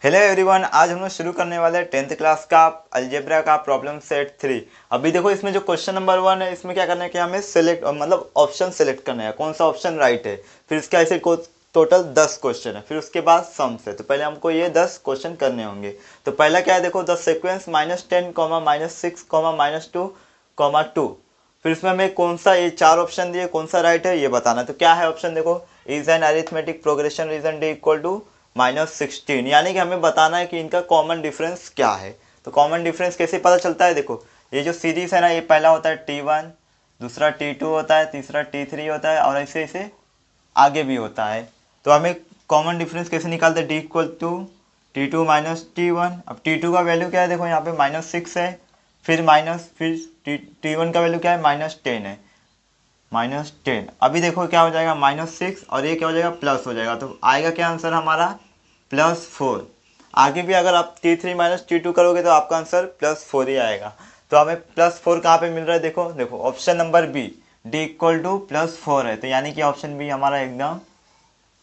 Hello everyone, आज हम लोग शुरू करने वाले हैं 10th क्लास का अलजेब्रा का प्रॉब्लम सेट 3। अभी देखो इसमें जो क्वेश्चन नंबर 1 है, इसमें क्या करना है कि हमें सिलेक्ट मतलब ऑप्शन सेलेक्ट करना है, कौन सा ऑप्शन राइट है। फिर इसके ऐसे टोटल 10 क्वेश्चन है, फिर उसके बाद सम्स है। तो पहले हमको ये 10 क्वेश्चन करने होंगे। तो पहला क्या है, देखो द सीक्वेंस -10, -6, -2, फिर इसमें हमें कौन सा, ये चार ऑप्शन दिए, कौन सा राइट है ये बताना है। तो क्या है ऑप्शन, देखो is an arithmetic progression reason D equal to -16, यानी कि हमें बताना है कि इनका कॉमन डिफरेंस क्या है। तो कॉमन डिफरेंस कैसे पता चलता है, देखो ये जो सीरीज है ना, ये पहला होता है T1, दूसरा T2 होता है, तीसरा T3 होता है, और ऐसे ऐसे आगे भी होता है। तो हमें कॉमन डिफरेंस कैसे निकालते हैं, D equal to T2 minus T1। अब T2 का वैल्यू क्या है, देखो यहाँ पे -6 है, फिर T1 का वैल्यू क्या है, -10 है, -10। अभी देखो क्या हो जाएगा, -6 और ये क्या हो जाएगा, प्लस हो जाएगा। तो आएगा क्या आंसर हमारा, +4। आगे भी अगर आप T3 माइनस T2 करोगे तो आपका आंसर +4 ही आएगा। तो हमें +4 कहाँ पे मिल रहा है, देखो देखो option number B, D equal to +4 है। तो यानी कि ऑप्शन बी हमारा एकदम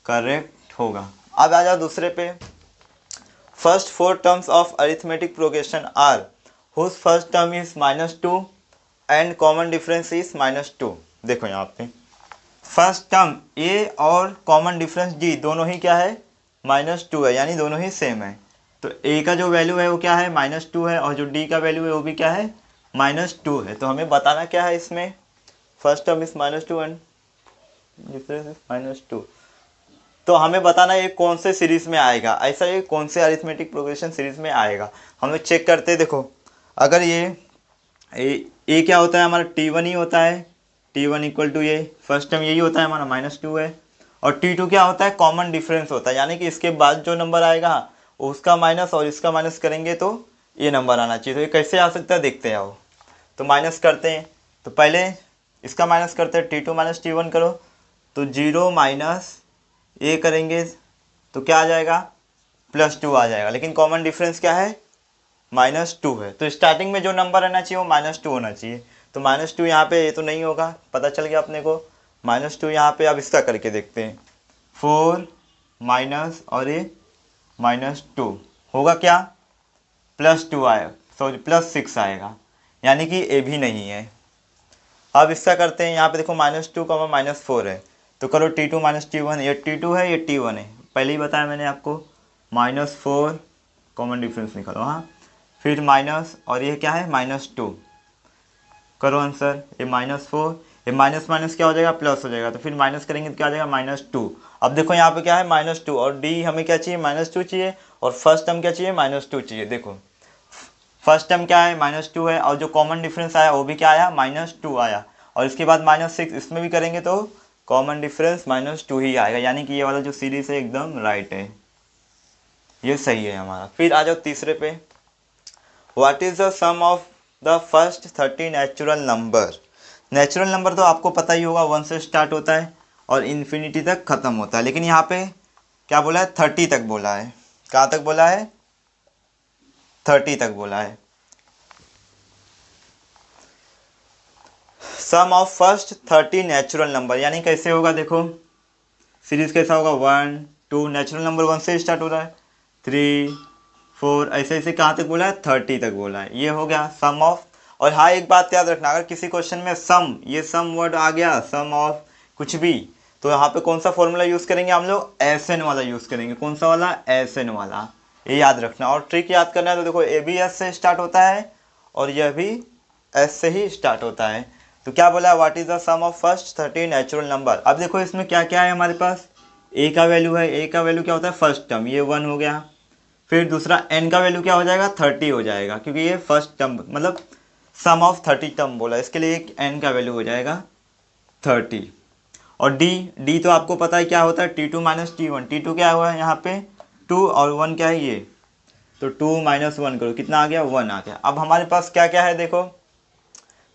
करेक्ट होगा। अब आ जाओ दूसरे पे। First four terms of arithmetic progression are whose first term is -2 and common difference is -2। देखो यहाँ पे फर्स्ट टर्म ए और कॉमन डिफरेंस जी दोनों ही क्या है, -2 है, यानी दोनों ही सेम है। तो ए का जो वैल्यू है वो क्या है, -2 है, और जो डी का वैल्यू है वो भी क्या है, -2 है। तो हमें बताना क्या है इसमें, first term is -2 and difference is -2। तो हमें बताना है ये कौन से सीरीज में आएगा, ऐसा ये कौन से अरिथमेटिक प्रोग्रेशन सीरीज में आएगा। हम लोग चेक करते हैं, देखो अगर ये क्या होता है हमारा, T1 ही होता है, T1 इक्वल टू ये फर्स्ट टर्म यही होता है हमारा -2 है। और T2 क्या होता है, कॉमन डिफरेंस होता है, यानी कि इसके बाद जो नंबर आएगा उसका माइनस और इसका माइनस करेंगे तो ये नंबर आना चाहिए। तो ये कैसे आ सकता है देखते हैं आओ। तो माइनस करते हैं, तो पहले इसका माइनस करते हैं, T2 माइनस T1 करो तो 0 माइनस ये करेंगे तो क्या आ जाएगा, +2 आ जाएगा। लेकिन कॉमन डिफरेंस क्या है, -2 है। तो स्टार्टिंग में जो नंबर रहना चाहिए वो -2 होना चाहिए। तो -2 यहाँ पे ये तो नहीं होगा, पता चल गया अपने को, -2 यहाँ पे। अब इसका करके देखते हैं, 4 माइनस और ये -2 होगा क्या, +2 आएगा, सॉरी +6 आएगा, यानी कि ए भी नहीं है। अब इसका करते हैं, यहाँ पे देखो -2 -4 है, तो करो T2 माइनस T1, ये T2 है ये T1 है, पहले ही बताया मैंने आपको। -4 कॉमन डिफरेंस निकालो, हाँ, फिर माइनस और ये क्या है, -2 करो आंसर, ये -4, ये माइनस माइनस क्या हो जाएगा, प्लस हो जाएगा, तो फिर माइनस करेंगे तो क्या हो जाएगा, -2। अब देखो यहाँ पे क्या है, -2, और डी हमें क्या चाहिए, -2 चाहिए, और फर्स्ट टर्म क्या चाहिए, -2 चाहिए। देखो फर्स्ट टर्म क्या है, -2 है, और जो कॉमन डिफरेंस आया वो भी क्या आया, -2 आया, और इसके बाद -6 इसमें भी करेंगे तो कॉमन डिफरेंस -2 ही आएगा, यानी कि ये वाला जो सीरीज है एकदम राइट है, ये सही है हमारा। फिर आ जाओ तीसरे पे, what is the sum of the first 30 natural number. Natural number तो आपको पता ही होगा, 1 से स्टार्ट होता है और इन्फिनिटी तक खत्म होता है, लेकिन यहाँ पे क्या बोला है, 30 तक बोला है। कहाँ तक बोला है, 30 तक बोला है। Sum of first 30 natural number, यानी कैसे होगा, देखो सीरीज कैसा होगा, 1 2, नेचुरल नंबर 1 से स्टार्ट हो रहा है, 3 4, ऐसे ऐसे कहाँ तक बोला है, 30 तक बोला है, ये हो गया सम ऑफ। और हाँ एक बात याद रखना, अगर किसी क्वेश्चन में सम, ये सम वर्ड आ गया, सम ऑफ कुछ भी, तो यहाँ पे कौन सा फॉर्मूला यूज़ करेंगे हम लोग, एस एन वाला यूज़ करेंगे। कौन सा वाला, एस एन वाला, ये याद रखना। और ट्रिक याद करना है, तो देखो ए भी एस से स्टार्ट होता है और यह भी एस से ही स्टार्ट होता है। तो क्या बोला है, what is the sum of first 30 natural number. अब देखो इसमें क्या क्या है हमारे पास, ए का वैल्यू है, ए का वैल्यू क्या होता है, फर्स्ट टर्म, ये 1 हो गया। फिर दूसरा एन का वैल्यू क्या हो जाएगा, 30 हो जाएगा, क्योंकि ये फर्स्ट टर्म मतलब सम ऑफ 30 टर्म बोला, इसके लिए एक एन का वैल्यू हो जाएगा 30। और डी, डी तो आपको पता है क्या होता है, T2 माइनस T1, T2 क्या हुआ है यहाँ पे 2 और 1 क्या है ये, तो 2 माइनस 1 करो, कितना आ गया, 1 आ गया। अब हमारे पास क्या क्या है, देखो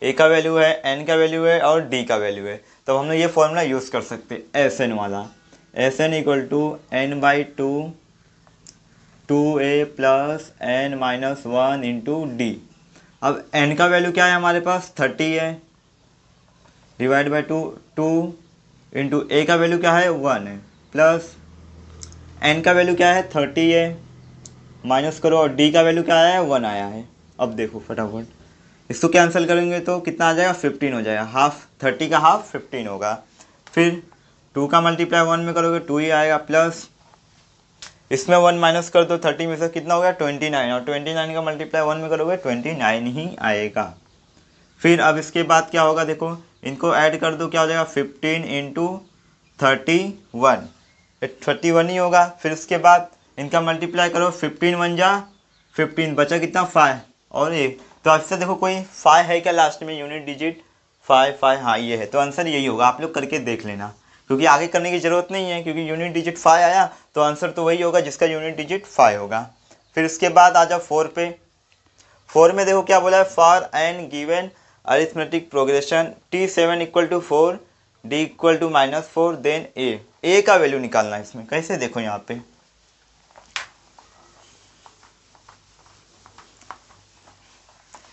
ए का वैल्यू है, एन का वैल्यू है और डी का वैल्यू है। तो हम लोग ये फॉर्मूला यूज़ कर सकते हैं एस एन वाला, S N equal to n/2 2a plus n minus 1 into D. अब n का वैल्यू क्या है हमारे पास, 30 है, डिवाइड बाई 2, 2 इंटू ए का वैल्यू क्या है, 1 है, प्लस n का वैल्यू क्या है, 30 है, माइनस करो और डी का वैल्यू क्या आया है, 1 आया है। अब देखो फटाफट इसको कैंसिल करेंगे तो कितना आ जाएगा, 15 हो जाएगा। हाफ 30 का हाफ 15 होगा। फिर 2 का मल्टीप्लाई 1 में करोगे 2 ही आएगा, प्लस इसमें 1 माइनस कर दो 30 में से कितना हो गया, 29, और 29 का मल्टीप्लाई 1 में करोगे 29 ही आएगा। फिर अब इसके बाद क्या होगा, देखो इनको ऐड कर दो, क्या हो जाएगा 15 इंटू 31, 31 ही होगा। फिर इसके बाद इनका मल्टीप्लाई करो, 15 1 जा 15, बचा कितना 5 और 1। तो आपसे देखो कोई 5 है क्या लास्ट में, यूनिट डिजिट 5, हाँ ये है, तो आंसर यही होगा। आप लोग करके देख लेना, क्योंकि आगे करने की ज़रूरत नहीं है, क्योंकि यूनिट डिजिट 5 आया तो आंसर तो वही होगा जिसका यूनिट डिजिट 5 होगा। फिर इसके बाद आ जाओ 4 पे। 4 में देखो क्या बोला है, for an given arithmetic progression T7 equal to 4, D equal to -4, then A का वैल्यू निकालना है इसमें। कैसे, देखो यहाँ पे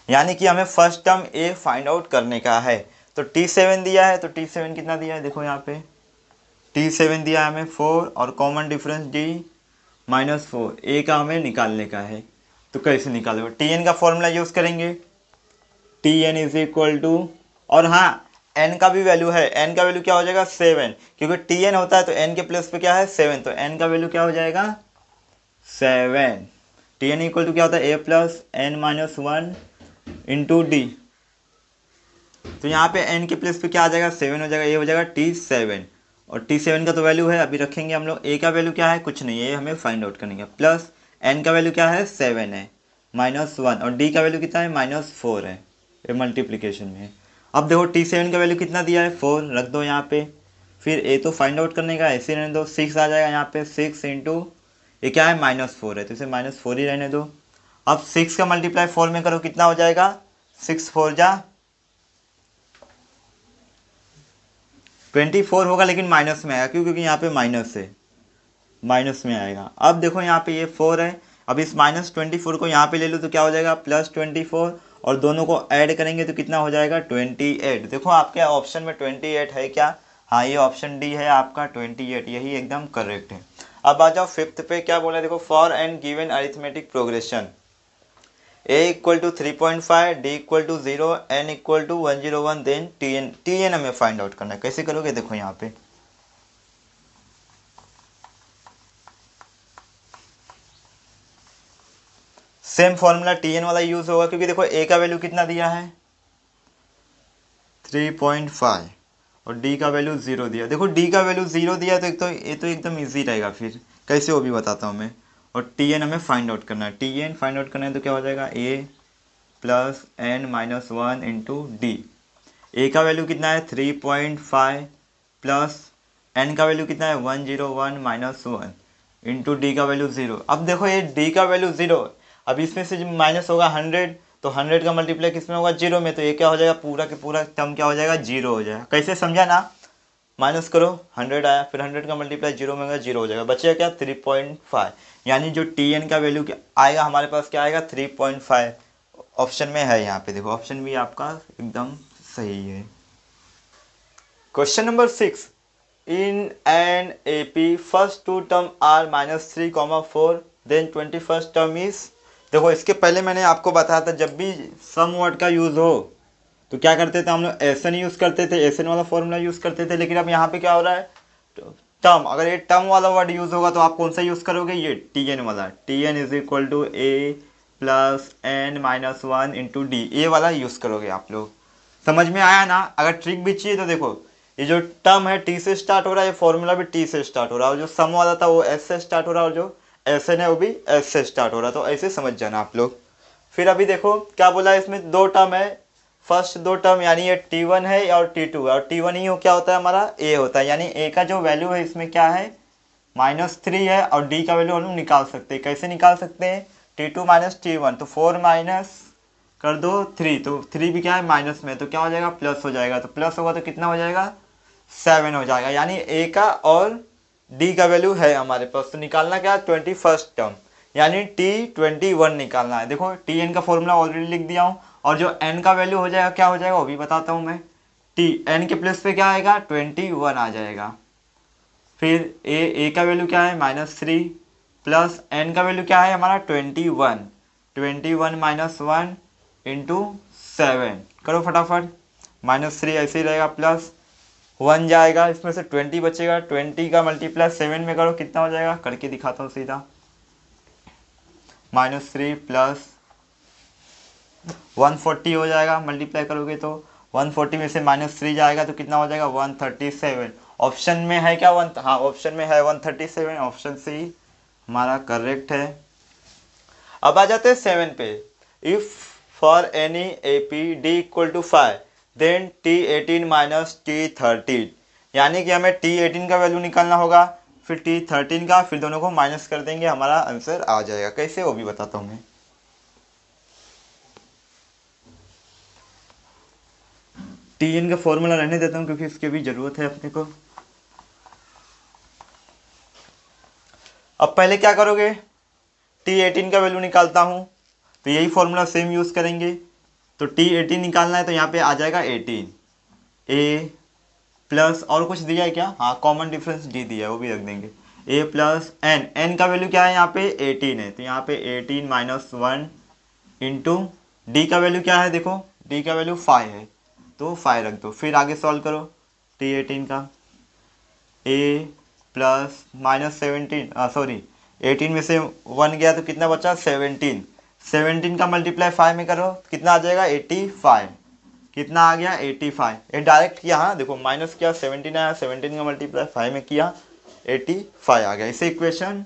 यानी कि हमें फर्स्ट टर्म ए फाइंड आउट करने का है। तो T7 दिया है, तो T7 कितना दिया है, देखो यहाँ पे T7 दिया है हमें 4 और कॉमन डिफरेंस D -4, ए का हमें निकालने का है। तो कैसे निकालोगे, Tn का फॉर्मूला यूज़ करेंगे, Tn इज इक्वल टू, और हाँ n का भी वैल्यू है, n का वैल्यू क्या हो जाएगा 7, क्योंकि Tn होता है तो n के प्लस पे क्या है 7, तो n का वैल्यू क्या हो जाएगा 7। Tn इक्वल टू क्या होता है, a plus n minus 1 into D. तो यहाँ पे n के प्लस पे क्या आ जाएगा 7 हो जाएगा, ये हो जाएगा T7, और T7 का तो वैल्यू है अभी रखेंगे हम लोग। a का वैल्यू क्या है, कुछ नहीं है, ये हमें फाइंड आउट करने का, प्लस n का वैल्यू क्या है 7 है, -1, और d का वैल्यू कितना है -4 है, ये मल्टीप्लिकेशन में है। अब देखो T7 का वैल्यू कितना दिया है 4, रख दो यहाँ पे। फिर a तो फाइंड आउट करने का ऐसे रहने दो, 6 आ जाएगा यहाँ पे, 6 इंटू ये क्या है -4 है, तो इसे -4 ही रहने दो। अब 6 का मल्टीप्लाई 4 में करो, कितना हो जाएगा 6 4 जा 24 होगा, लेकिन माइनस में आएगा, क्यों, क्योंकि यहाँ पे माइनस है, माइनस में आएगा। अब देखो यहाँ पे ये 4 है, अब इस -24 को यहाँ पे ले लो तो क्या हो जाएगा +24, और दोनों को ऐड करेंगे तो कितना हो जाएगा 28। देखो आपके ऑप्शन में 28 है क्या, हाँ ये ऑप्शन डी है आपका 28, यही एकदम करेक्ट है। अब आ जाओ 5th पे, क्या बोला है, देखो for an given arithmetic progression a equal to 3.5, d equal to 0, n equal to 101, then tn हमें फाइंड आउट करना है। कैसे करोगे, देखो यहाँ पे सेम फॉर्मूला Tn वाला यूज होगा, क्योंकि देखो a का वैल्यू कितना दिया है 3.5 और d का वैल्यू 0 दिया। देखो d का वैल्यू 0 दिया तो ये तो एकदम इजी रहेगा, फिर कैसे वो भी बताता हूँ मैं। और Tn हमें फाइंड आउट करना है, Tn फाइंड आउट करना है तो क्या हो जाएगा a plus n-1 into D. A का वैल्यू कितना है 3.5, प्लस n का वैल्यू कितना है 101 -1 इंटू डी का वैल्यू 0। अब देखो ये d का वैल्यू 0, अब इसमें से माइनस होगा 100, तो 100 का मल्टीप्लाई किस में होगा 0 में, तो ये क्या हो जाएगा पूरा के पूरा टर्म क्या हो जाएगा 0 हो जाएगा। कैसे समझा ना, माइनस करो 100 आया, फिर 100 का मल्टीप्लाई 0 में होगा 0 हो जाएगा, बचेगा क्या 3.5, यानी जो Tn का वैल्यू आएगा हमारे पास क्या आएगा 3.5, ऑप्शन में है यहाँ पे, देखो ऑप्शन भी आपका एकदम सही है। Question number 6, in an AP first two term are -3, 4, then 21st term is. देखो इसके पहले मैंने आपको बताया था जब भी सम वर्ड का यूज़ हो तो क्या करते थे हम लोग, एसएन यूज़ करते थे, एसएन वाला फॉर्मूला यूज़ करते थे। लेकिन अब यहाँ पे क्या हो रहा है, टर्म, अगर ये टर्म वाला वर्ड यूज़ होगा तो आप कौन सा यूज़ करोगे, ये Tn वाला, Tn is equal to a plus n-1 into D, A वाला यूज़ करोगे आप लोग। समझ में आया ना। अगर ट्रिक भी चाहिए तो देखो ये जो टर्म है टी से स्टार्ट हो रहा है, ये फॉर्मूला भी टी से स्टार्ट हो रहा है, और जो सम वाला था वो एस से स्टार्ट हो रहा है, और जो एस एन है वो भी एस से स्टार्ट हो रहा है, तो ऐसे समझ जाना आप लोग। फिर अभी देखो क्या बोला है, इसमें दो टर्म है, फर्स्ट दो टर्म यानी ये T1 है और T2 है, और T1 ही हो क्या होता है हमारा a होता है, यानी a का जो वैल्यू है इसमें क्या है -3 है, और d का वैल्यू हम लोग निकाल सकते हैं। कैसे निकाल सकते हैं, T2 - T1, तो 4 माइनस कर दो 3, तो 3 भी क्या है माइनस में, तो क्या हो जाएगा प्लस हो जाएगा, तो प्लस होगा तो कितना हो जाएगा 7 हो जाएगा, यानी a का और d का वैल्यू है हमारे पास। तो निकालना क्या है 21st टर्म, यानी T21 निकालना है। देखो Tn का फॉर्मूला ऑलरेडी लिख दिया हूँ, और जो n का वैल्यू हो जाएगा क्या हो जाएगा वो भी बताता हूँ मैं। n के प्लस पे क्या आएगा 21 आ जाएगा। फिर a का वैल्यू क्या है -3, प्लस n का वैल्यू क्या है हमारा 21, 21 माइनस 1 इंटू 7 करो फटाफट, -3 ऐसे ही रहेगा, प्लस 1 जाएगा, इसमें से 20 बचेगा, 20 का मल्टीप्लाई 7 में करो कितना हो जाएगा, करके दिखाता हूँ सीधा, -3 प्लस 140 हो जाएगा, मल्टीप्लाई करोगे तो 140 में से -3 जाएगा तो कितना हो जाएगा 137। ऑप्शन में है क्या हाँ ऑप्शन में है 137, ऑप्शन सी हमारा करेक्ट है। अब आ जाते हैं 7 पे। If for any A P D equal to 5 then T18 minus T13, यानी कि हमें T18 का वैल्यू निकालना होगा, फिर T13 का, फिर दोनों को माइनस कर देंगे, हमारा आंसर आ जाएगा। कैसे वो भी बताता हूँ मैं। Tn का फॉर्मूला रहने देता हूँ क्योंकि इसकी भी जरूरत है अपने को। अब पहले क्या करोगे, T18 का वैल्यू निकालता हूँ, तो यही फॉर्मूला सेम यूज़ करेंगे। तो T18 निकालना है तो यहाँ पे आ जाएगा 18, ए प्लस और कुछ दिया है क्या, हाँ कॉमन डिफरेंस डी दिया है वो भी रख देंगे, ए प्लस एन, एन का वैल्यू क्या है यहाँ पे 18 है, तो यहाँ पे 18 माइनस 1 इंटू डी का वैल्यू क्या है, देखो डी का वैल्यू 5 है तो 5 रख दो। फिर आगे सॉल्व करो T18 का, ए प्लस -17 सॉरी 18 में से 1 गया तो कितना बचा 17, 17 का मल्टीप्लाई 5 में करो कितना आ जाएगा 85, कितना आ गया 85, ये डायरेक्ट किया, हाँ देखो माइनस किया 17 आया, 17 का मल्टीप्लाई 5 में किया 85 आ गया। इसे इक्वेशन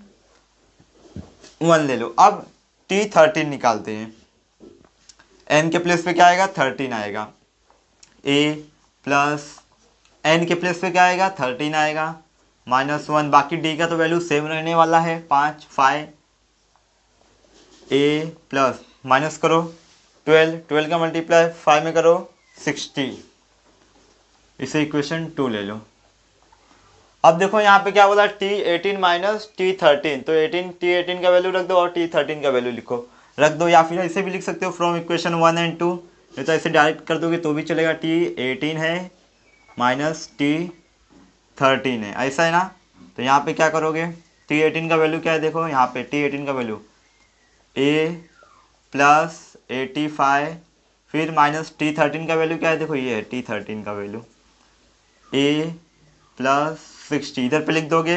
1 ले लो। अब T13 निकालते हैं, n के प्लेस पे क्या आएगा 13 आएगा, a प्लस n के प्लेस पे क्या आएगा 13 आएगा, -1, बाकी d का तो वैल्यू सेम रहने वाला है 5, a प्लस माइनस करो 12, 12 का मल्टीप्लाई 5 में करो 60, इसे इक्वेशन 2 ले लो। अब देखो यहाँ पे क्या बोला T18 माइनस T13, तो T18 का वैल्यू रख दो और T13 का वैल्यू लिखो, रख दो, या फिर ऐसे भी लिख सकते हो फ्रॉम इक्वेशन 1 एंड 2, नहीं तो ऐसे डायरेक्ट कर दोगे तो भी चलेगा, T18 है माइनस T13 है, ऐसा है ना। तो यहाँ पे क्या करोगे, T18 का वैल्यू क्या है, देखो यहाँ पे T18 का वैल्यू a प्लस 85, फिर माइनस T13 का वैल्यू क्या है, देखो ये है T13 का वैल्यू a प्लस 60, इधर पे लिख दोगे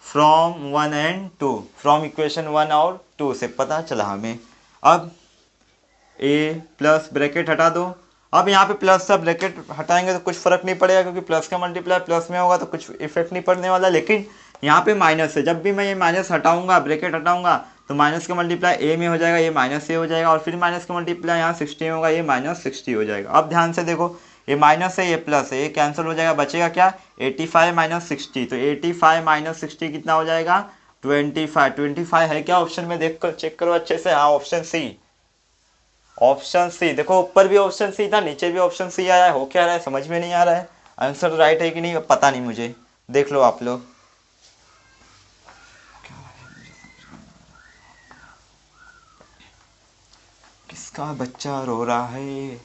फ्रॉम 1 एंड 2, फ्रॉम इक्वेशन 1 और 2 से पता चला हमें। अब a प्लस ब्रैकेट हटा दो, अब यहाँ पे प्लस का ब्रैकेट हटाएंगे तो कुछ फर्क नहीं पड़ेगा क्योंकि प्लस का मल्टीप्लाई प्लस में होगा तो कुछ इफेक्ट नहीं पड़ने वाला, लेकिन यहाँ पे माइनस है, जब भी मैं ये माइनस हटाऊंगा ब्रैकेट हटाऊंगा तो माइनस का मल्टीप्लाई ए में हो जाएगा, ये माइनस ए हो जाएगा, और फिर माइनस का मल्टीप्लाई यहाँ 60 में होगा, ये -60 हो जाएगा। अब ध्यान से देखो ये माइनस है ये प्लस है, ये कैंसिल हो जाएगा, बचेगा क्या 85 माइनस 60, तो 85 माइनस 60 कितना हो जाएगा 25, 25 है क्या ऑप्शन में, देख कर चेक करो अच्छे से, हाँ ऑप्शन सी, ऑप्शन सी, देखो ऊपर भी ऑप्शन सी था नीचे भी ऑप्शन सी आया है, हो क्या रहा है समझ में नहीं आ रहा है, आंसर राइट है कि नहीं पता नहीं मुझे, देख लो आप लोग। किसका बच्चा रो रहा है,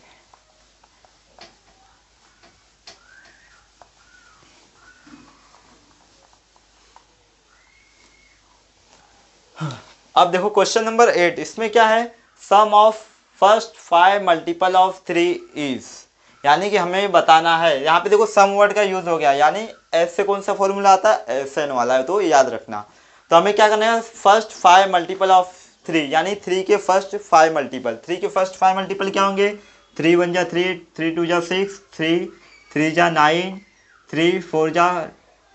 अब देखो क्वेश्चन नंबर 8, इसमें क्या है, sum of first 5 multiple of 3 is, यानी कि हमें बताना है, यहाँ पे देखो सम वर्ड का यूज हो गया, यानी एस से कौन सा फॉर्मूला आता है एस एन वाला है, तो याद रखना। तो हमें क्या करना है, फर्स्ट 5 मल्टीपल ऑफ 3, यानी 3 के फर्स्ट 5 मल्टीपल, 3 के फर्स्ट 5 मल्टीपल क्या होंगे, 3 1 जा 3, 3 2 जा 6, 3 3 जा 9, 3 4 जा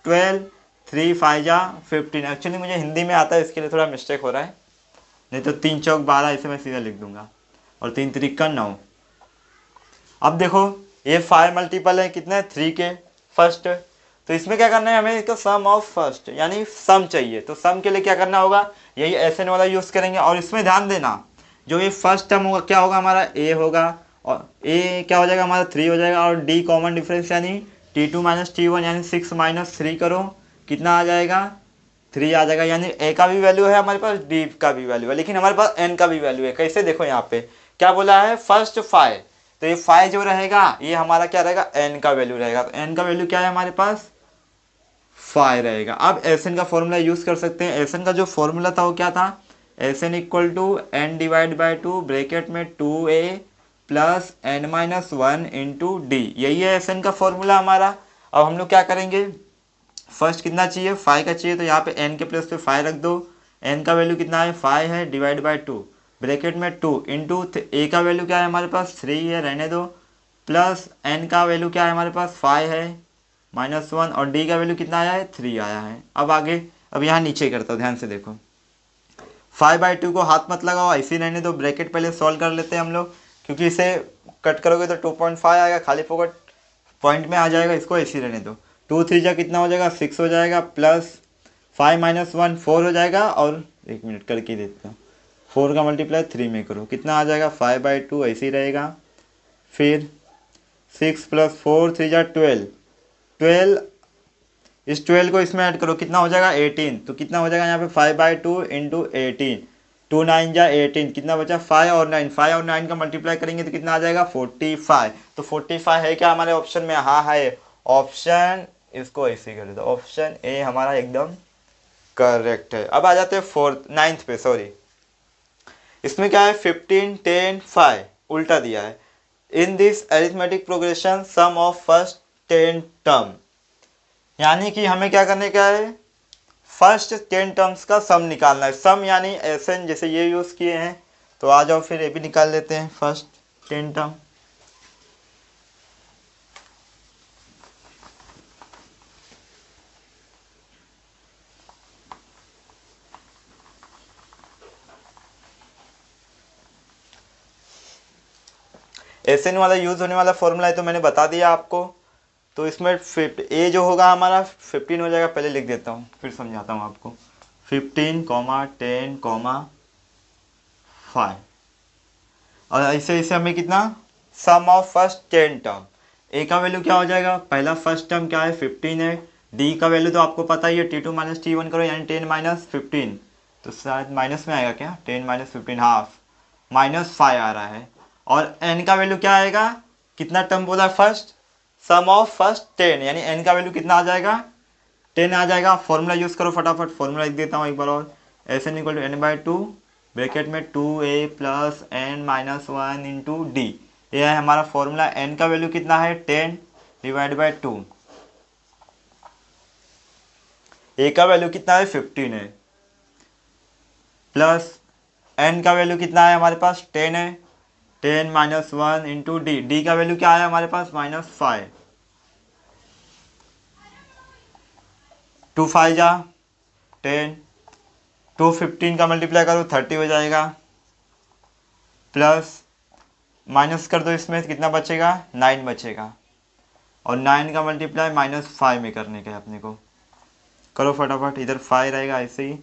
12, 3 5 जा 15। एक्चुअली मुझे हिंदी में आता है इसके लिए थोड़ा मिस्टेक हो रहा है, नहीं तो 3 चौक 12 इसे मैं सीधा लिख दूंगा, और 3 त्रिक 9। अब देखो ये 5 मल्टीपल है कितने 3 के फर्स्ट, तो इसमें क्या करना है हमें, इसका सम ऑफ फर्स्ट यानी सम चाहिए, तो सम के लिए क्या करना होगा, यही एस एन वाला यूज करेंगे, और इसमें ध्यान देना जो ये फर्स्ट टर्म होगा क्या होगा हमारा ए होगा, और ए क्या हो जाएगा हमारा 3 हो जाएगा, और डी कॉमन डिफरेंस यानी T2 माइनस T1 यानी 6 माइनस 3 करो कितना आ जाएगा 3 आ जाएगा, यानी ए का भी वैल्यू है हमारे पास, डी का भी वैल्यू है, लेकिन हमारे पास एन का भी वैल्यू है। कैसे, देखो यहाँ पे क्या बोला है फर्स्ट 5, तो ये 5 जो रहेगा ये हमारा क्या रहेगा एन का वैल्यू रहेगा, तो एन का वैल्यू क्या है हमारे पास फाइव रहेगा। अब एस एन का फॉर्मूला यूज़ कर सकते हैं। एस एन का जो फॉर्मूला था वो क्या था, S N equal to N divide by two bracket में 2a plus N minus one into D, यही है एस एन का फॉर्मूला हमारा। अब हम लोग क्या करेंगे, फर्स्ट कितना चाहिए, 5 का चाहिए, तो यहाँ पे n के प्लेस पे 5 रख दो। n का वैल्यू कितना है, 5 है, डिवाइड बाय 2 ब्रैकेट में 2 इंटू a का वैल्यू क्या है हमारे पास, 3 है, रहने दो, प्लस n का वैल्यू क्या है हमारे पास, 5 है, -1, और d का वैल्यू कितना आया है, 3 आया है। अब आगे, अब यहाँ नीचे करता हूँ, ध्यान से देखो, 5/2 को हाथ मत लगाओ, ऐसे ही रहने दो, ब्रैकेट पहले सॉल्व कर लेते हैं हम लोग, क्योंकि इसे कट करोगे तो 2.5 आएगा, खाली फोकट पॉइंट में आ जाएगा, इसको ऐसे ही रहने दो। 2 3 जा कितना हो जाएगा, 6 हो जाएगा, प्लस 5 - 1 4 हो जाएगा, और एक मिनट करके देता हूँ, 4 का मल्टीप्लाई 3 में करो, कितना आ जाएगा, 5/2 ऐसे ही रहेगा। फिर 6 + 4 3 जा 12, 12, इस 12 को इसमें ऐड करो, कितना हो जाएगा 18, तो कितना हो जाएगा यहाँ पे 5/2 इंटू 18, 2 9 जा 18, कितना बचा 5 और 9, 5 और 9 का मल्टीप्लाई करेंगे तो कितना आ जाएगा 45। तो 45 है क्या हमारे ऑप्शन में, हाँ है ऑप्शन, इसको ऐसे कर देते, ऑप्शन ए हमारा एकदम करेक्ट है। अब आ जाते हैं फोर्थ नाइन्थ पे, सॉरी, इसमें क्या है 15 10 5 उल्टा दिया है। In this arithmetic progression sum of first 10 term, यानी कि हमें क्या करने का है, फर्स्ट 10 टर्म्स का सम निकालना है। सम यानी एसएन जैसे ये यूज़ किए हैं, तो आ जाओ फिर ये भी निकाल लेते हैं, फर्स्ट 10 टर्म। एसएन वाला यूज़ होने वाला फॉर्मूला है तो मैंने बता दिया आपको। तो इसमें ए जो होगा हमारा 15 हो जाएगा, पहले लिख देता हूँ फिर समझाता हूँ आपको, 15, 10, 5, और ऐसे ऐसे हमें कितना, सम ऑफ फर्स्ट 10 टर्म, ए का वैल्यू क्या हो जाएगा, पहला फर्स्ट टर्म क्या है 15 है, डी का वैल्यू तो आपको पता ही है, T2 - T1 करो यानी 10 - 15, तो शायद माइनस में आएगा क्या, 10 - 15 हाफ, -5 आ रहा है, और एन का वैल्यू क्या आएगा, कितना टर्म बोला फर्स्ट, सम ऑफ फर्स्ट 10, यानी एन का वैल्यू कितना आ जाएगा, 10 आ जाएगा। फॉर्मूला यूज़ करो फटाफट, फॉर्मूला लिख देता हूँ एक बार और, S N equal to n/2 bracket में 2a plus n minus 1 into D, ये है हमारा फॉर्मूला। n का वैल्यू कितना है 10 डिवाइड बाई 2, a का वैल्यू कितना है 15 है, प्लस n का वैल्यू कितना है हमारे पास 10 है, 10 - 1 इंटू डी, डी का वैल्यू क्या है हमारे पास -5, 2 5 जा 10, 2 15 का मल्टीप्लाई करो 30 हो जाएगा, प्लस माइनस कर दो, इसमें कितना बचेगा 9 बचेगा, और 9 का मल्टीप्लाई -5 में करने का है अपने को, करो फटाफट, इधर 5 रहेगा ऐसे ही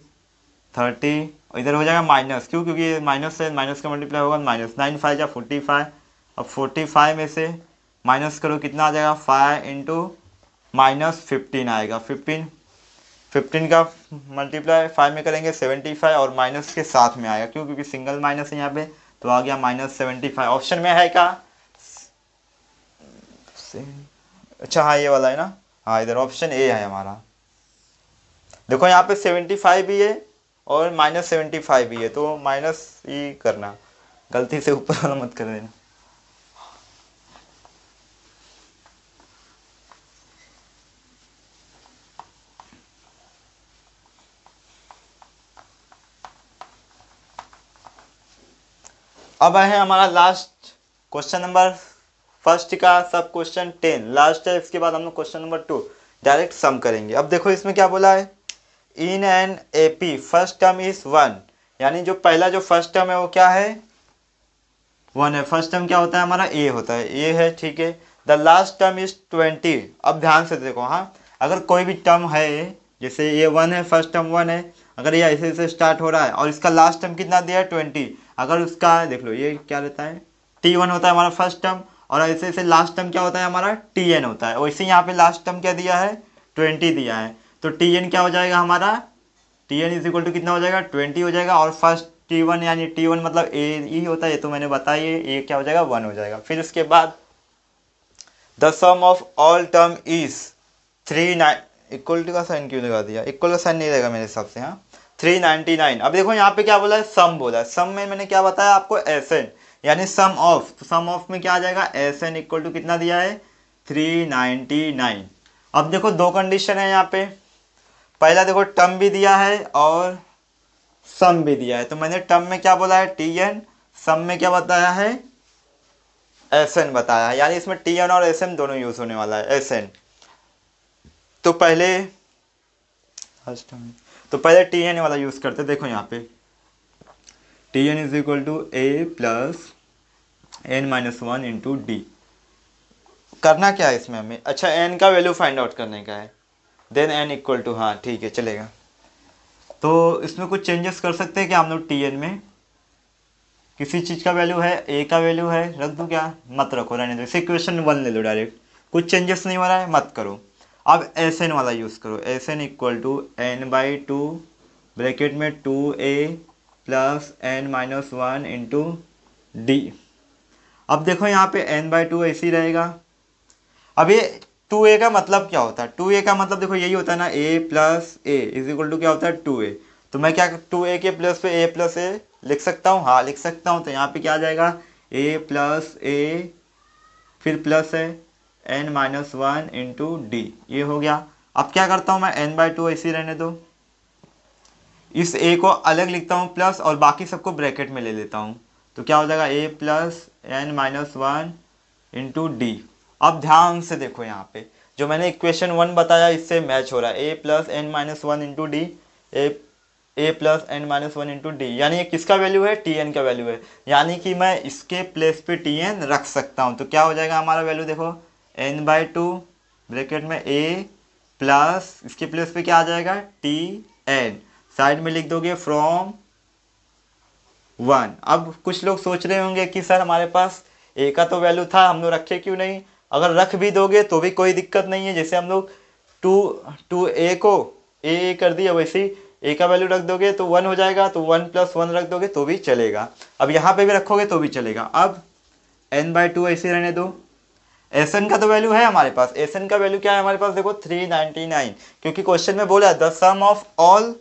30, और इधर हो जाएगा माइनस, क्यों, क्योंकि माइनस से माइनस का मल्टीप्लाई होगा माइनस, 9 5 जा 45, अब 45 में से माइनस करो, कितना आ जाएगा 5 इंटू -15 आएगा, 15 का मल्टीप्लाई 5 में करेंगे 75, और माइनस के साथ में आएगा, क्यों, क्योंकि सिंगल माइनस है यहाँ पे, तो आ गया -75। ऑप्शन में है क्या, अच्छा हाँ ये वाला है ना, हाँ इधर ऑप्शन ए है हमारा। देखो यहाँ पे 75 भी है और -75 भी है, तो माइनस ही करना, गलती से ऊपर वाला मत कर देना। अब है हमारा लास्ट क्वेश्चन नंबर, फर्स्ट का सब क्वेश्चन 10 लास्ट है, इसके बाद हम लोग क्वेश्चन नंबर 2 डायरेक्ट सम करेंगे। अब देखो इसमें क्या बोला है, in an AP first term is 1, यानी जो पहला जो फर्स्ट टर्म है वो क्या है 1 है, फर्स्ट टर्म क्या होता है हमारा ए होता है, ए है, ठीक है। द लास्ट टर्म इज 20, अब ध्यान से देखो, हाँ अगर कोई भी टर्म है, जैसे ये 1 है, फर्स्ट टर्म 1 है, अगर ये ऐसे ऐसे स्टार्ट हो रहा है और इसका लास्ट टर्म कितना दिया है 20, अगर उसका देख लो ये क्या रहता है T1 होता है हमारा फर्स्ट टर्म, और ऐसे ऐसे लास्ट टर्म क्या होता है हमारा Tn होता है, वैसे यहाँ पे लास्ट टर्म क्या दिया है 20 दिया है, तो Tn क्या हो जाएगा हमारा, Tn इज इक्वल टू कितना हो जाएगा 20 हो जाएगा, और फर्स्ट T1 यानी T1 मतलब ए ही होता है, ये तो मैंने बताया, ये क्या हो जाएगा 1 हो जाएगा। फिर उसके बाद the sum of all term is 3 equal to का साइन क्यों लगा दिया, इक्वल का साइन नहीं रहेगा मेरे हिसाब से। हाँ 399। अब देखो यहाँ पे क्या बोला है, सम बोला है। सम में मैंने क्या बताया आपको, एस एन, यानी सम ऑफ। तो सम ऑफ में क्या आ जाएगा, एस एन इक्वल टू कितना दिया है 399। अब देखो दो कंडीशन है यहाँ पे, पहला देखो टर्म भी दिया है और सम भी दिया है। तो मैंने टर्म में क्या बोला है टी एन, सम में क्या बताया है एस एन बताया है, यानी इसमें टी एन और एस एन दोनों यूज होने वाला है। एस एन तो पहले तो पहले टी एन वाला यूज करते, देखो यहाँ पे T N is equal to A plus N minus one into D. करना क्या है इसमें हमें, अच्छा एन का वैल्यू फाइंड आउट करने का है, देन एन इक्वल टू, हाँ ठीक है चलेगा। तो इसमें कुछ चेंजेस कर सकते हैं क्या हम लोग, टी एन में किसी चीज़ का वैल्यू है, ए का वैल्यू है, रख दूँ क्या, मत रखो, रहने दो, इसे इक्वेशन वन ले लो डायरेक्ट, कुछ चेंजेस नहीं हो रहा है मत करो। अब एस एन वाला यूज़ करो, S N equal to N by two bracket में two A plus N minus one into D. अब देखो यहाँ पे एन बाई टू ऐसे ही रहेगा। अब ये टू ए का मतलब क्या होता है, टू ए का मतलब देखो यही होता है ना, A plus A is equal to क्या होता है टू ए। तो मैं क्या टू ए के प्लस पे ए प्लस ए लिख सकता हूँ, हाँ लिख सकता हूँ। तो यहाँ पे क्या आ जाएगा ए प्लस ए फिर प्लस है N minus one into D, ये हो गया। अब क्या करता हूँ मैं, एन बाई टू ऐसे ही रहने दो, इस ए को अलग लिखता हूँ प्लस और बाकी सबको ब्रैकेट में ले लेता हूँ। तो क्या हो जाएगा A plus N minus one into D. अब ध्यान से देखो यहाँ पे जो मैंने इक्वेशन वन बताया इससे मैच हो रहा है, A plus N minus one into D, A plus N minus one into D, यानी ये किसका वैल्यू है, टी एन का वैल्यू है, यानी कि मैं इसके प्लेस पे टी एन रख सकता हूँ। तो क्या हो जाएगा हमारा वैल्यू, देखो एन बाई टू ब्रैकेट में ए प्लस इसके प्लेस पे क्या आ जाएगा टी एन, साइड में लिख दोगे फ्रॉम वन। अब कुछ लोग सोच रहे होंगे कि सर हमारे पास ए का तो वैल्यू था हम लोग रखे क्यों नहीं, अगर रख भी दोगे तो भी कोई दिक्कत नहीं है। जैसे हम लोग टू टू ए को ए कर दिया, वैसे ही ए का वैल्यू रख दोगे तो वन हो जाएगा, तो वन प्लस वन रख दोगे तो भी चलेगा। अब यहाँ पे भी रखोगे तो भी चलेगा। अब एन बाई टू ऐसे रहने दो। एस एन का तो वैल्यू है हमारे पास, एस एन का वैल्यू क्या है हमारे पास, देखो 399, क्योंकि क्वेश्चन में बोला the sum of all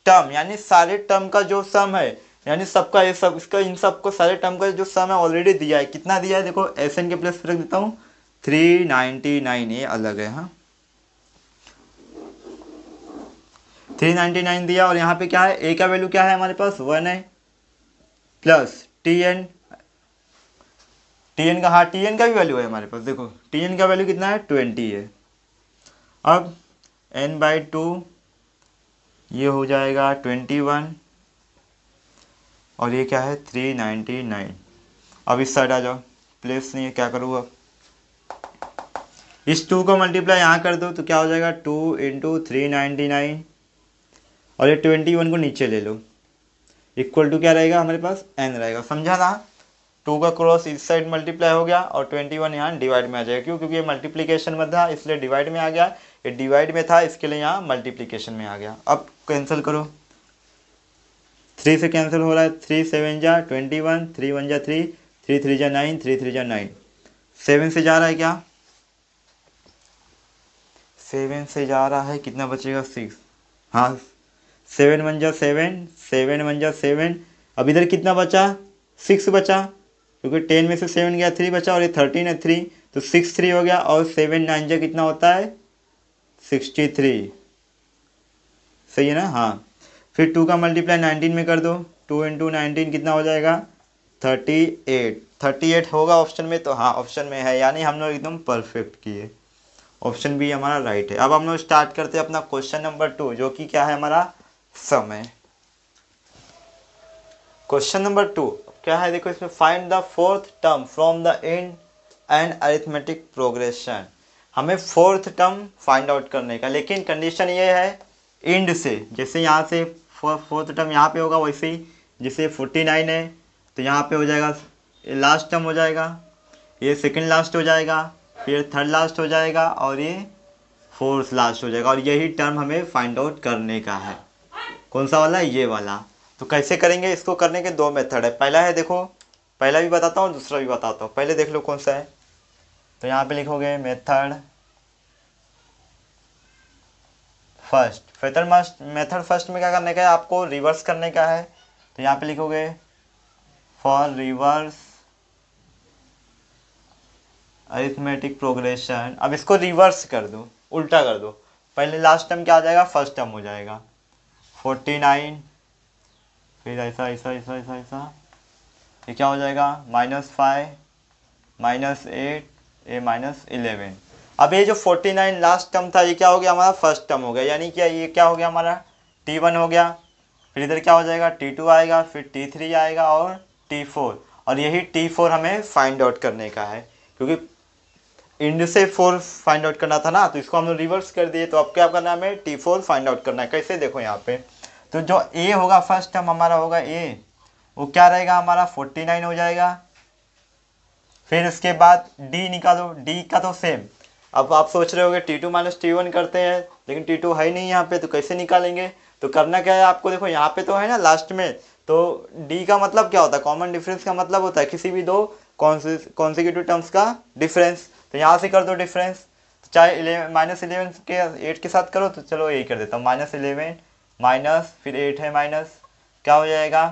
term, यानी सारे टर्म का जो सम है, यानी सबका ये सब इसका इन सबको सारे टर्म का जो सम है ऑलरेडी दिया है। कितना दिया है, देखो एस एन के प्लस रख देता हूँ 399, ये अलग है, हाँ 399 दिया। और यहाँ पे क्या है, ए का वैल्यू क्या है हमारे पास वन है, plus T N, T N का, हाँ टी एन का भी वैल्यू है हमारे पास, देखो टी एन का वैल्यू कितना है 20 है। अब एन बाई टू ये हो जाएगा 21 और ये क्या है 399। अब इस साइड आ जाओ, प्लेस नहीं है, क्या करूँ अब, इस टू को मल्टीप्लाई यहाँ कर दो तो क्या हो जाएगा 2 इंटू 399 और ये 21 को नीचे ले लो, इक्वल टू क्या रहेगा हमारे पास एन रहेगा, समझा ना। टू का क्रॉस इस साइड मल्टीप्लाई हो गया और 21 यहाँ डिवाइड में आ जाएगा, क्यों, क्योंकि ये मल्टीप्लिकेशन में था इसलिए डिवाइड में आ गया, ये डिवाइड में था इसके लिए यहाँ मल्टीप्लिकेशन में आ गया। अब कैंसिल करो, 3 से कैंसिल हो रहा है, 3 7 जा 21, 3 1 जा 3, 3 3 जा 9, 3 3 जा 9, 7 से जा रहा है क्या, 7 से जा रहा है, कितना बचेगा 6, हाँ 7 1 जा 7, 7 1 जा 7। अब इधर कितना बचा 6 बचा, क्योंकि 10 में से 7 गया 3 बचा और ये 13 है 3, तो 6 3 हो गया और 7 9 जा कितना होता है 63, सही है ना, हाँ। फिर 2 का मल्टीप्लाई 19 में कर दो, 2 इंटू 19 कितना हो जाएगा 38, 38 होगा ऑप्शन में, तो हाँ ऑप्शन में है, यानी हम लोग एकदम परफेक्ट किए, ऑप्शन बी हमारा राइट है। अब हम लोग स्टार्ट करते हैं अपना क्वेश्चन नंबर 2, जो कि क्या है हमारा समय। क्वेश्चन नंबर 2 क्या है, देखो इसमें find the fourth term from the end and arithmetic progression. हमें फोर्थ टर्म फाइंड आउट करने का, लेकिन कंडीशन ये है एंड से, जैसे यहाँ से फोर्थ टर्म यहाँ पे होगा वैसे ही, जैसे 49 है तो यहाँ पे हो जाएगा लास्ट टर्म हो जाएगा, ये सेकंड लास्ट हो जाएगा, फिर थर्ड लास्ट हो जाएगा और ये फोर्थ लास्ट हो जाएगा, और यही टर्म हमें फाइंड आउट करने का है। कौन सा वाला, ये वाला। तो कैसे करेंगे, इसको करने के दो मेथड है, पहला है देखो, पहला भी बताता हूँ दूसरा भी बताता हूँ, पहले देख लो कौन सा है। तो यहाँ पे लिखोगे मेथड फर्स्ट। मेथड फर्स्ट में क्या करने का है, आपको रिवर्स करने का है। तो यहाँ पे लिखोगे फॉर रिवर्स अरिथमेटिक प्रोग्रेशन। अब इसको रिवर्स कर दो, उल्टा कर दो। पहले लास्ट टर्म क्या आ जाएगा, फर्स्ट टर्म हो जाएगा 49, फिर ऐसा ऐसा ऐसा ऐसा ऐसा, ये क्या हो जाएगा -5 -8 ए -11। अब ये जो 49 लास्ट टर्म था ये क्या हो गया हमारा फर्स्ट टर्म हो गया, यानी क्या ये क्या हो गया हमारा T1 हो गया। फिर इधर क्या हो जाएगा T2 आएगा, फिर T3 आएगा और T4। और यही T4 हमें फाइंड आउट करने का है, क्योंकि इंड से 4 फाइंड आउट करना था ना, तो इसको हम लोग रिवर्स कर दिए। तो अब क्या करना है, हमें T4 फाइंड आउट करना है। कैसे, देखो यहाँ पे तो जो A होगा फर्स्ट टर्म हमारा होगा A, वो क्या रहेगा हमारा 49 हो जाएगा। फिर उसके बाद D निकालो, D का तो सेम। अब आप सोच रहे होगे T2 - T1 करते हैं, लेकिन T2 है ही नहीं यहाँ पे, तो कैसे निकालेंगे। तो करना क्या है आपको, देखो यहाँ पे तो है ना लास्ट में, तो D का मतलब क्या होता है, कॉमन डिफरेंस का मतलब होता है किसी भी दो कॉन्सिक्यूटिव टर्म्स का डिफरेंस। तो यहाँ से कर दो डिफरेंस, चाहे -11 के 8 के साथ करो, तो चलो यही कर देता हूँ -11 माइनस फिर 8 है माइनस, क्या हो जाएगा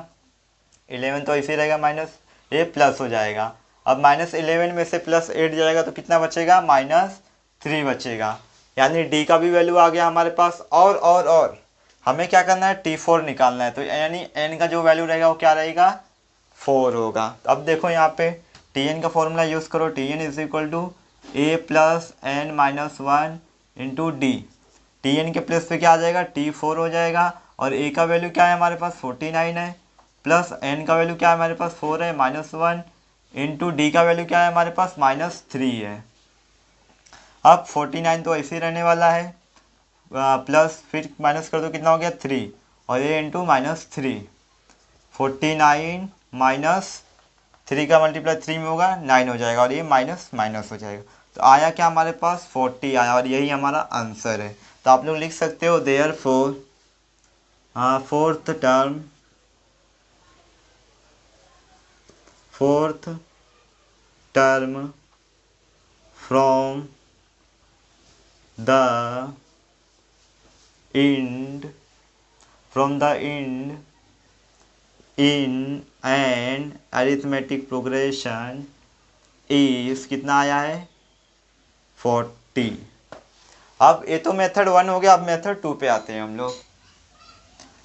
11 तो ऐसे ही रहेगा माइनस, ये प्लस हो जाएगा। अब -11 में से +8 जाएगा तो कितना बचेगा -3 बचेगा, यानी D का भी वैल्यू आ गया हमारे पास। और हमें क्या करना है, T4 निकालना है। तो यानी n का जो वैल्यू रहेगा वो क्या रहेगा 4 होगा। तो अब देखो यहाँ पे Tn का फॉर्मूला यूज़ करो, Tn = a + n - 1 × D। Tn के प्लेस पे क्या आ जाएगा T4 हो जाएगा, और a का वैल्यू क्या है हमारे पास 49 है, प्लस n का वैल्यू क्या है हमारे पास 4 है -1 × D का वैल्यू क्या है हमारे पास -3 है। अब 49 तो ऐसे ही रहने वाला है, प्लस फिर माइनस कर दो, कितना हो गया 3, और ये इंटू -3, 49 -3 का मल्टीप्लाई 3 में होगा 9 हो जाएगा, और ये माइनस माइनस हो जाएगा। तो आया क्या हमारे पास 40 आया, और यही हमारा आंसर है। तो आप लोग लिख सकते हो therefore fourth term from the end in an arithmetic progression is कितना आया है 40। अब ये तो मेथड 1 हो गया, अब मेथड 2 पे आते हैं हम लोग।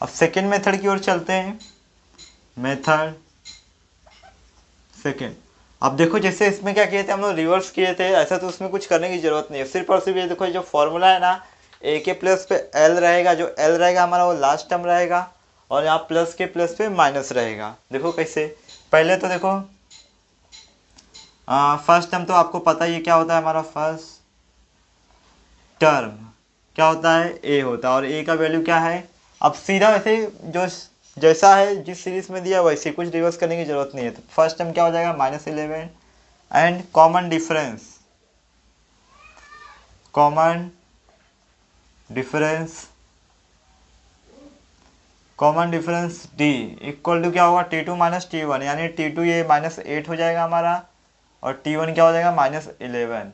अब सेकेंड मेथड की ओर चलते हैं, मेथड सेकेंड। अब देखो जैसे इसमें क्या किए थे हम लोग, रिवर्स किए थे, ऐसा तो उसमें कुछ करने की जरूरत नहीं है, सिर्फ और सिर्फ ये देखो जो फॉर्मूला है ना, ए के प्लस पे एल रहेगा, जो एल रहेगा हमारा वो लास्ट टर्म रहेगा, और यहाँ प्लस के प्लस पे माइनस रहेगा। देखो कैसे, पहले तो देखो फर्स्ट टर्म तो आपको पता ही है क्या होता है, हमारा फर्स्ट टर्म क्या होता है ए होता है, और ए का वैल्यू क्या है। अब सीधा वैसे जो जैसा है जिस सीरीज में दिया वैसे कुछ रिवर्स करने की जरूरत नहीं है। तो फर्स्ट टर्म क्या हो जाएगा -11 and common difference D equal to क्या होगा T2 - T1, यानी T2 ये -8 हो जाएगा हमारा, और T1 क्या हो जाएगा -11।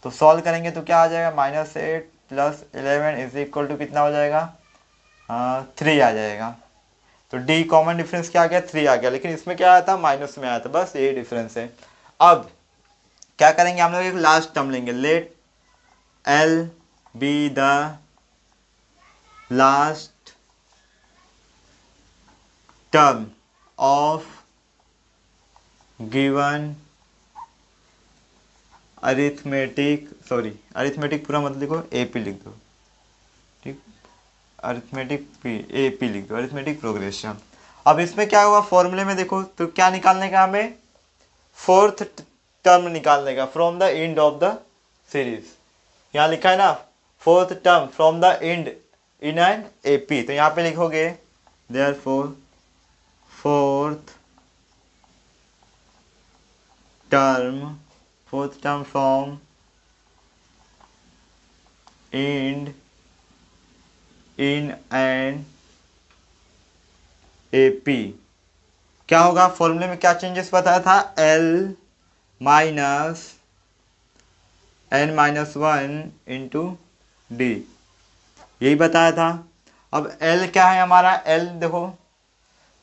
तो सॉल्व करेंगे तो क्या आ जाएगा -8 + 11 = कितना हो जाएगा 3 आ जाएगा। तो D कॉमन डिफरेंस क्या आ गया 3 आ गया, लेकिन इसमें क्या आया था माइनस में आया था, बस यही डिफरेंस है। अब क्या करेंगे हम लोग, एक लास्ट टर्म लेंगे, let L be the last term of given arithmetic पूरा मतलब लिखो AP लिख दो, ठीक, AP लिख दो, अरिथमेटिक प्रोग्रेशन। अब इसमें क्या हुआ फॉर्मूले में देखो, तो क्या निकालने का हमें फोर्थ टर्म निकालने का from the end of the series. यहाँ लिखा है ना fourth term from the and in an AP, तो यहाँ पे लिखोगे therefore fourth term from and in an AP क्या होगा, फॉर्मूले में क्या चेंजेस बताया था, L - n - 1 × D, यही बताया था। अब एल क्या है हमारा, एल देखो,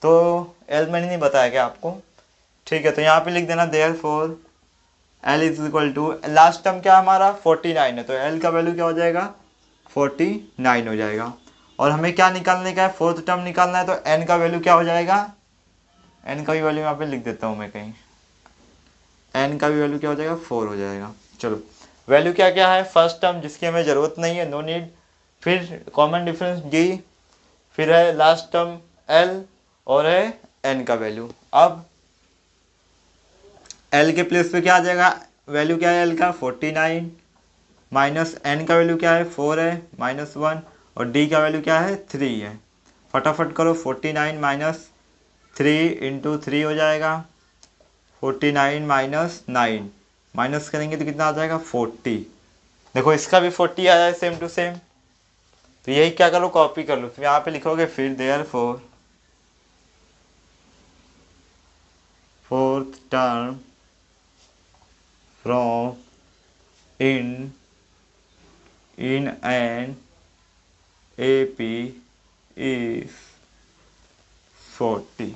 तो एल मैंने नहीं बताया क्या आपको, ठीक है, तो यहाँ पे लिख देना therefore L is equal to, last term क्या हमारा 49 है, तो एल का वैल्यू क्या हो जाएगा 49 हो जाएगा। और हमें क्या निकालने का है, फोर्थ टर्म निकालना है, तो एन का वैल्यू क्या हो जाएगा, एन का भी वैल्यू यहाँ पे लिख देता हूँ मैं कहीं, एन का भी वैल्यू क्या हो जाएगा 4 हो जाएगा। चलो वैल्यू क्या क्या है, फर्स्ट टर्म जिसकी हमें ज़रूरत नहीं है, नो नीड, फिर कॉमन डिफरेंस डी, फिर है लास्ट टर्म एल, और है एन का वैल्यू। अब एल के प्लेस पे क्या आ जाएगा, वैल्यू क्या है एल का 49, माइनस एन का वैल्यू क्या है 4 है, -1, और डी का वैल्यू क्या है 3 है। फटाफट करो, 49 माइनस 3 इंटू 3 हो जाएगा, 49 माइनस 9, माइनस करेंगे तो कितना आ जाएगा 40। देखो इसका भी 40 आ जाए सेम टू सेम, तो यही क्या करो कॉपी कर लो, तो यहाँ पे लिखोगे फिर therefore fourth term from in an AP is 40.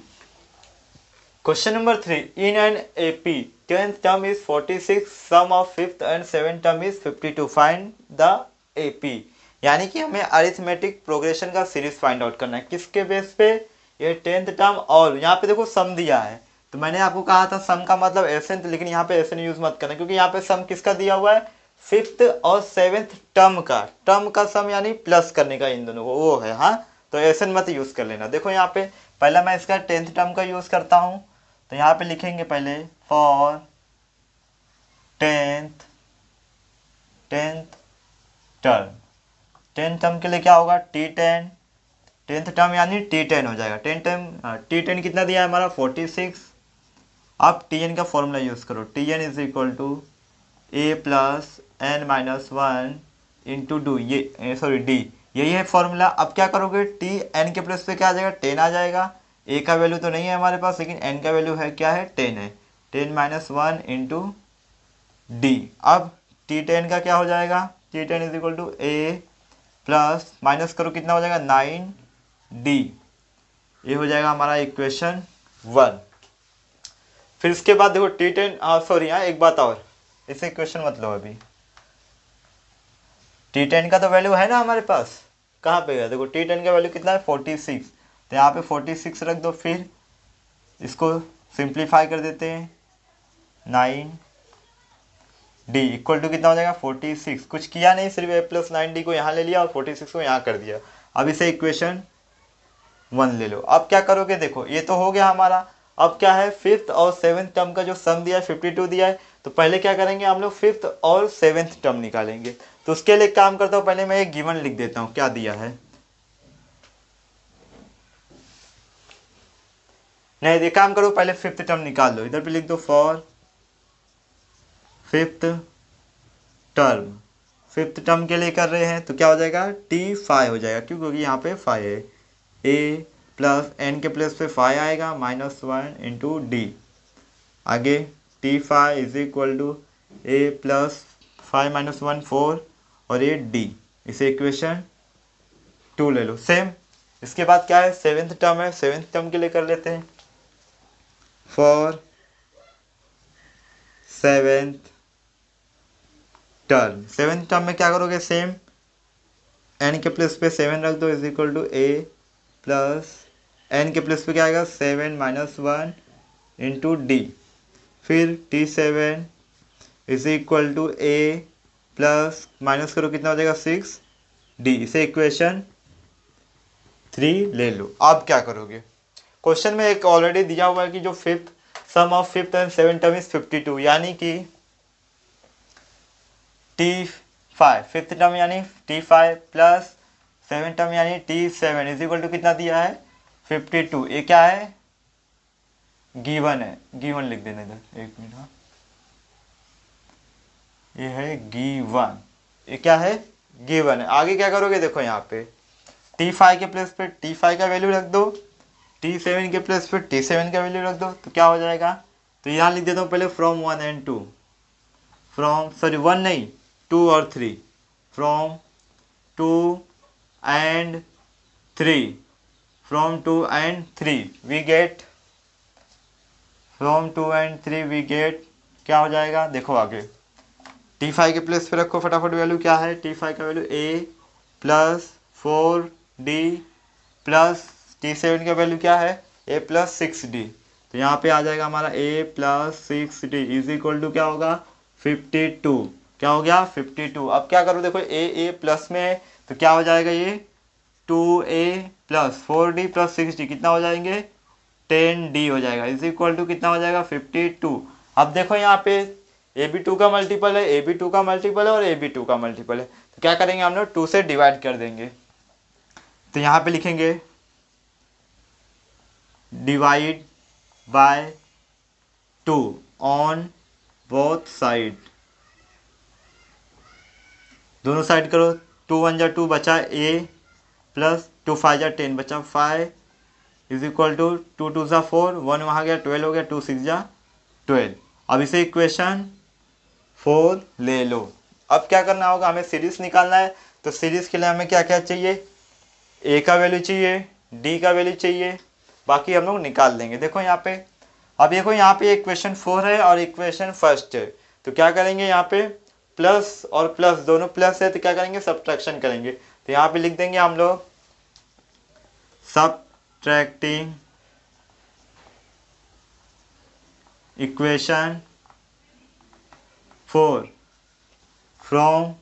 Question number 3. In an AP, 10th term is 46, sum of 5th and 7th term is 52. Find the AP. यानी कि हमें अरिथमेटिक प्रोग्रेशन का सीरीज फाइंड आउट करना है, किसके base पे, ये 10th term, और यहाँ पे देखो सम दिया है, तो मैंने आपको कहा था सम का मतलब एसेंट, लेकिन यहाँ पे एसेंट यूज मत करना, क्योंकि यहाँ पे सम किसका दिया हुआ है, 5th और 7th टर्म का सम, यानी प्लस करने का इन दोनों को, वो है, हाँ, तो एसेंट मत यूज कर लेना। देखो यहाँ पे पहला मैं इसका 10th टर्म का यूज करता हूँ, तो यहाँ पे लिखेंगे पहले for 10th term, 10th term के लिए क्या होगा T10, 10th टर्म यानी T10 हो जाएगा, T10 कितना दिया है हमारा 46। आप Tn का फॉर्मूला यूज करो, Tn is equal to A plus N minus 1 into do, ये सॉरी डी, यही है फॉर्मूला। अब क्या करोगे, टी एन के प्लस पे क्या आ जाएगा 10 आ जाएगा, ए का वैल्यू तो नहीं है हमारे पास, लेकिन एन का वैल्यू है क्या है 10 है, 10 माइनस 1 इंटू डी। अब T10 का क्या हो जाएगा, T10 is equal to A plus minus करो कितना हो जाएगा 9D, ये हो जाएगा हमारा इक्वेशन 1। फिर इसके बाद देखो T10, सॉरी यहाँ एक बात और, इसे इक्वेशन मत लो अभी, T10 का तो वैल्यू है ना हमारे पास, कहाँ पे गया, देखो T10 का वैल्यू कितना है 46, तो यहाँ पे 46 रख दो, फिर इसको सिंप्लीफाई कर देते हैं, 9D इक्वल टू कितना हो जाएगा 46, कुछ किया नहीं, सिर्फ a प्लस 9D को यहाँ ले लिया और 46 को यहाँ कर दिया। अब इसे इक्वेशन 1 ले लो। अब क्या करोगे, देखो ये तो हो गया हमारा, अब क्या है 5th और 7th टर्म का जो सम दिया है 52 दिया है, तो पहले क्या करेंगे हम लोग 5th और 7th टर्म निकालेंगे। तो उसके लिए काम करता हूँ, पहले मैं एक गिवन लिख देता हूँ क्या दिया है, नहीं ये काम करो पहले 5th टर्म निकाल लो, इधर पे लिख दो for 5th term, 5th term के लिए कर रहे हैं, तो क्या हो जाएगा T5 हो जाएगा, क्यों, क्योंकि यहाँ पे 5 है, ए प्लस एन के प्लस पे 5 आएगा -1 इंटू डी, आगे T5 is equal to A plus 5 minus 1 4 और ये डी, इसे इक्वेशन 2 ले लो। सेम इसके बाद क्या है 7th टर्म है, 7th टर्म के लिए कर लेते हैं, for 7th term, 7th term में क्या करोगे, सेम एन के प्लस पे 7 रख दो is equal to A plus N के प्लस पे क्या आएगा 7 माइनस 1 इंटू डी, फिर T7 is equal to A plus minus करो कितना हो जाएगा 6D, इसे इक्वेशन 3 ले लो। अब क्या करोगे, क्वेश्चन में एक ऑलरेडी दिया हुआ है कि जो sum of 5th and 7th term is 52, यानी कि T5 5th टर्म यानी T5 प्लस 7th टर्म यानी T7 इज इक्वल टू कितना दिया है 52, ये क्या है गिवन है, गिवन लिख देना इधर, एक मिनट, हाँ ये है गिवन, ये क्या है गिवन है। आगे क्या करोगे, देखो यहाँ पे T5 के प्लेस पे T5 का वैल्यू रख दो, T7 के प्लेस पे T7 का वैल्यू रख दो, तो क्या हो जाएगा, तो यहाँ लिख देता हूँ पहले फ्रॉम 1 एंड 2, फ्रॉम सॉरी 1 नहीं 2 और 3, from 2 and 3, from 2 and 3 we get, from 2 and 3 we get, क्या हो जाएगा देखो आगे। T5 के प्लेस पे रखो फटाफट, वैल्यू क्या है, T5 का value a plus 4d plus T7 का वैल्यू क्या है, a प्लस 6d। तो यहाँ पे आ जाएगा हमारा a plus 6d is equal to क्या होगा 52। क्या हो गया 52। अब क्या करो देखो a प्लस में है तो क्या हो जाएगा ये 2a plus 4d plus 6d कितना हो जाएंगे 10d हो जाएगा इज इक्वल टू कितना हो जाएगा 52। अब देखो यहाँ पे ए बी टू का मल्टीपल है, ए बी टू का मल्टीपल है और ए बी टू का मल्टीपल है, तो क्या करेंगे हम लोग 2 से डिवाइड कर देंगे। तो यहाँ पे लिखेंगे divide by 2 on both side, दोनों साइड करो, 2 1 जा 2 बचा a प्लस 2 5 जा 10 बचा 5 इज इक्वल टू 2 2 जा 4, 1 वहाँ गया 12 हो गया, 2 6 जा 12। अब इसे इक्वेशन 4 ले लो। अब क्या करना होगा, हमें सीरीज निकालना है, तो सीरीज के लिए हमें क्या क्या चाहिए, ए का वैल्यू चाहिए, डी का वैल्यू चाहिए, बाकी हम लोग निकाल देंगे। देखो यहाँ पे, अब देखो यहाँ पे इक्वेशन 4 है और इक्वेशन फर्स्ट है, तो क्या करेंगे यहाँ पे प्लस और प्लस दोनों प्लस है तो क्या करेंगे सब्ट्रैक्शन करेंगे। तो यहाँ पे लिख देंगे हम लोग सब्ट्रैक्टिंग इक्वेशन 4 फ्रॉम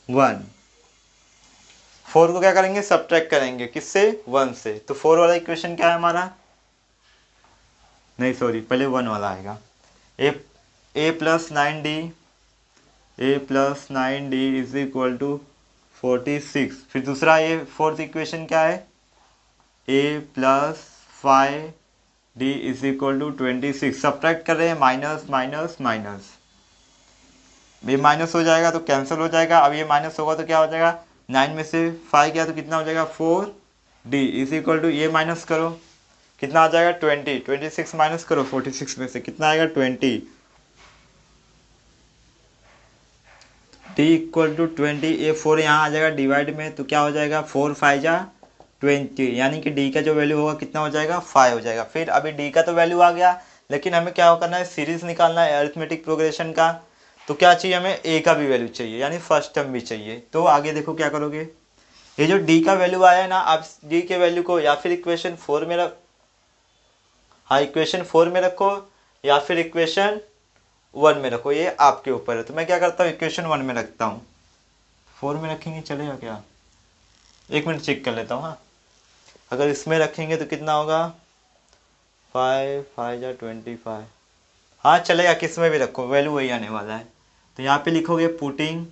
1। 4 को क्या करेंगे सब्ट्रैक्ट करेंगे किससे 1 से, तो 4 वाला इक्वेशन क्या है हमारा, नहीं सॉरी पहले 1 वाला आएगा, A plus 9d, A plus 9d is equal to 46। फिर दूसरा ये फोर्थ इक्वेशन क्या है, A plus 5d is equal to 26। Subtract कर रहे हैं माइनस माइनस माइनस, ये माइनस हो जाएगा तो कैंसिल हो जाएगा। अब ये माइनस होगा तो क्या हो जाएगा 9 में से 5 गया तो कितना हो जाएगा 4d इज इक्वल टू ये माइनस करो कितना आ जाएगा 20, 26 माइनस करो 46 में से कितना आएगा 20, d इक्वल टू 20। ये 4 यहाँ आ जाएगा डिवाइड में तो क्या हो जाएगा 4 5 जा 20, यानी कि d का जो वैल्यू होगा कितना हो जाएगा 5 हो जाएगा। फिर अभी d का तो वैल्यू आ गया, लेकिन हमें क्या करना है सीरीज निकालना है अरिथमेटिक प्रोग्रेशन का, तो क्या चाहिए हमें a का भी वैल्यू चाहिए यानी फर्स्ट टर्म भी चाहिए। तो आगे देखो क्या करोगे, ये जो d का वैल्यू आया है ना, आप d के वैल्यू को या फिर इक्वेशन 4 में रख, हाँ इक्वेशन 4 में रखो या फिर इक्वेशन 1 में रखो, ये आपके ऊपर है। तो मैं क्या करता हूँ इक्वेशन 1 में रखता हूँ, 4 में रखेंगे चलेगा क्या, एक मिनट चेक कर लेता हूँ। हाँ अगर इसमें रखेंगे तो कितना होगा 5 5 जा 25, हाँ चलेगा किस में भी रखो वैल्यू वही आने वाला है। तो यहाँ पे लिखोगे putting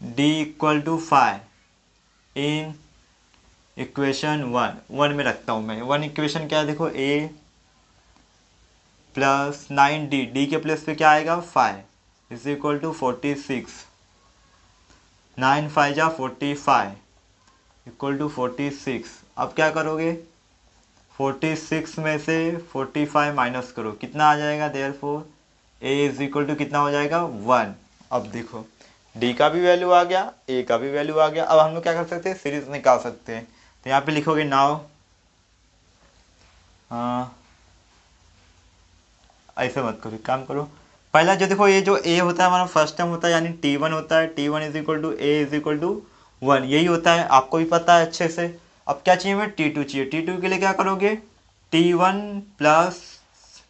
d equal to 5 in equation 1 में रखता हूँ मैं। 1 इक्वेशन क्या है देखो a प्लस 9d, d के प्लेस पे क्या आएगा 5 इज इक्वल टू 46, 9 5 जा 45 इक्वल टू 46। अब क्या करोगे 46 में से 45 माइनस करो कितना आ जाएगा, therefore a is equal to कितना हो जाएगा 1। अब देखो d का भी वैल्यू आ गया, a का भी वैल्यू आ गया। अब हम लोग क्या कर सकते हैं सीरीज निकाल सकते हैं। तो यहाँ पे लिखोगे नाउ, ऐसे मत करो, काम करो पहला जो देखो ये जो a होता है हमारा फर्स्ट टर्म होता है यानी t1 होता है, t1 is equal to a is equal to 1, यही होता है आपको भी पता है अच्छे से। अब क्या चाहिए हमें t2 चाहिए, t2 के लिए क्या करोगे t1 प्लस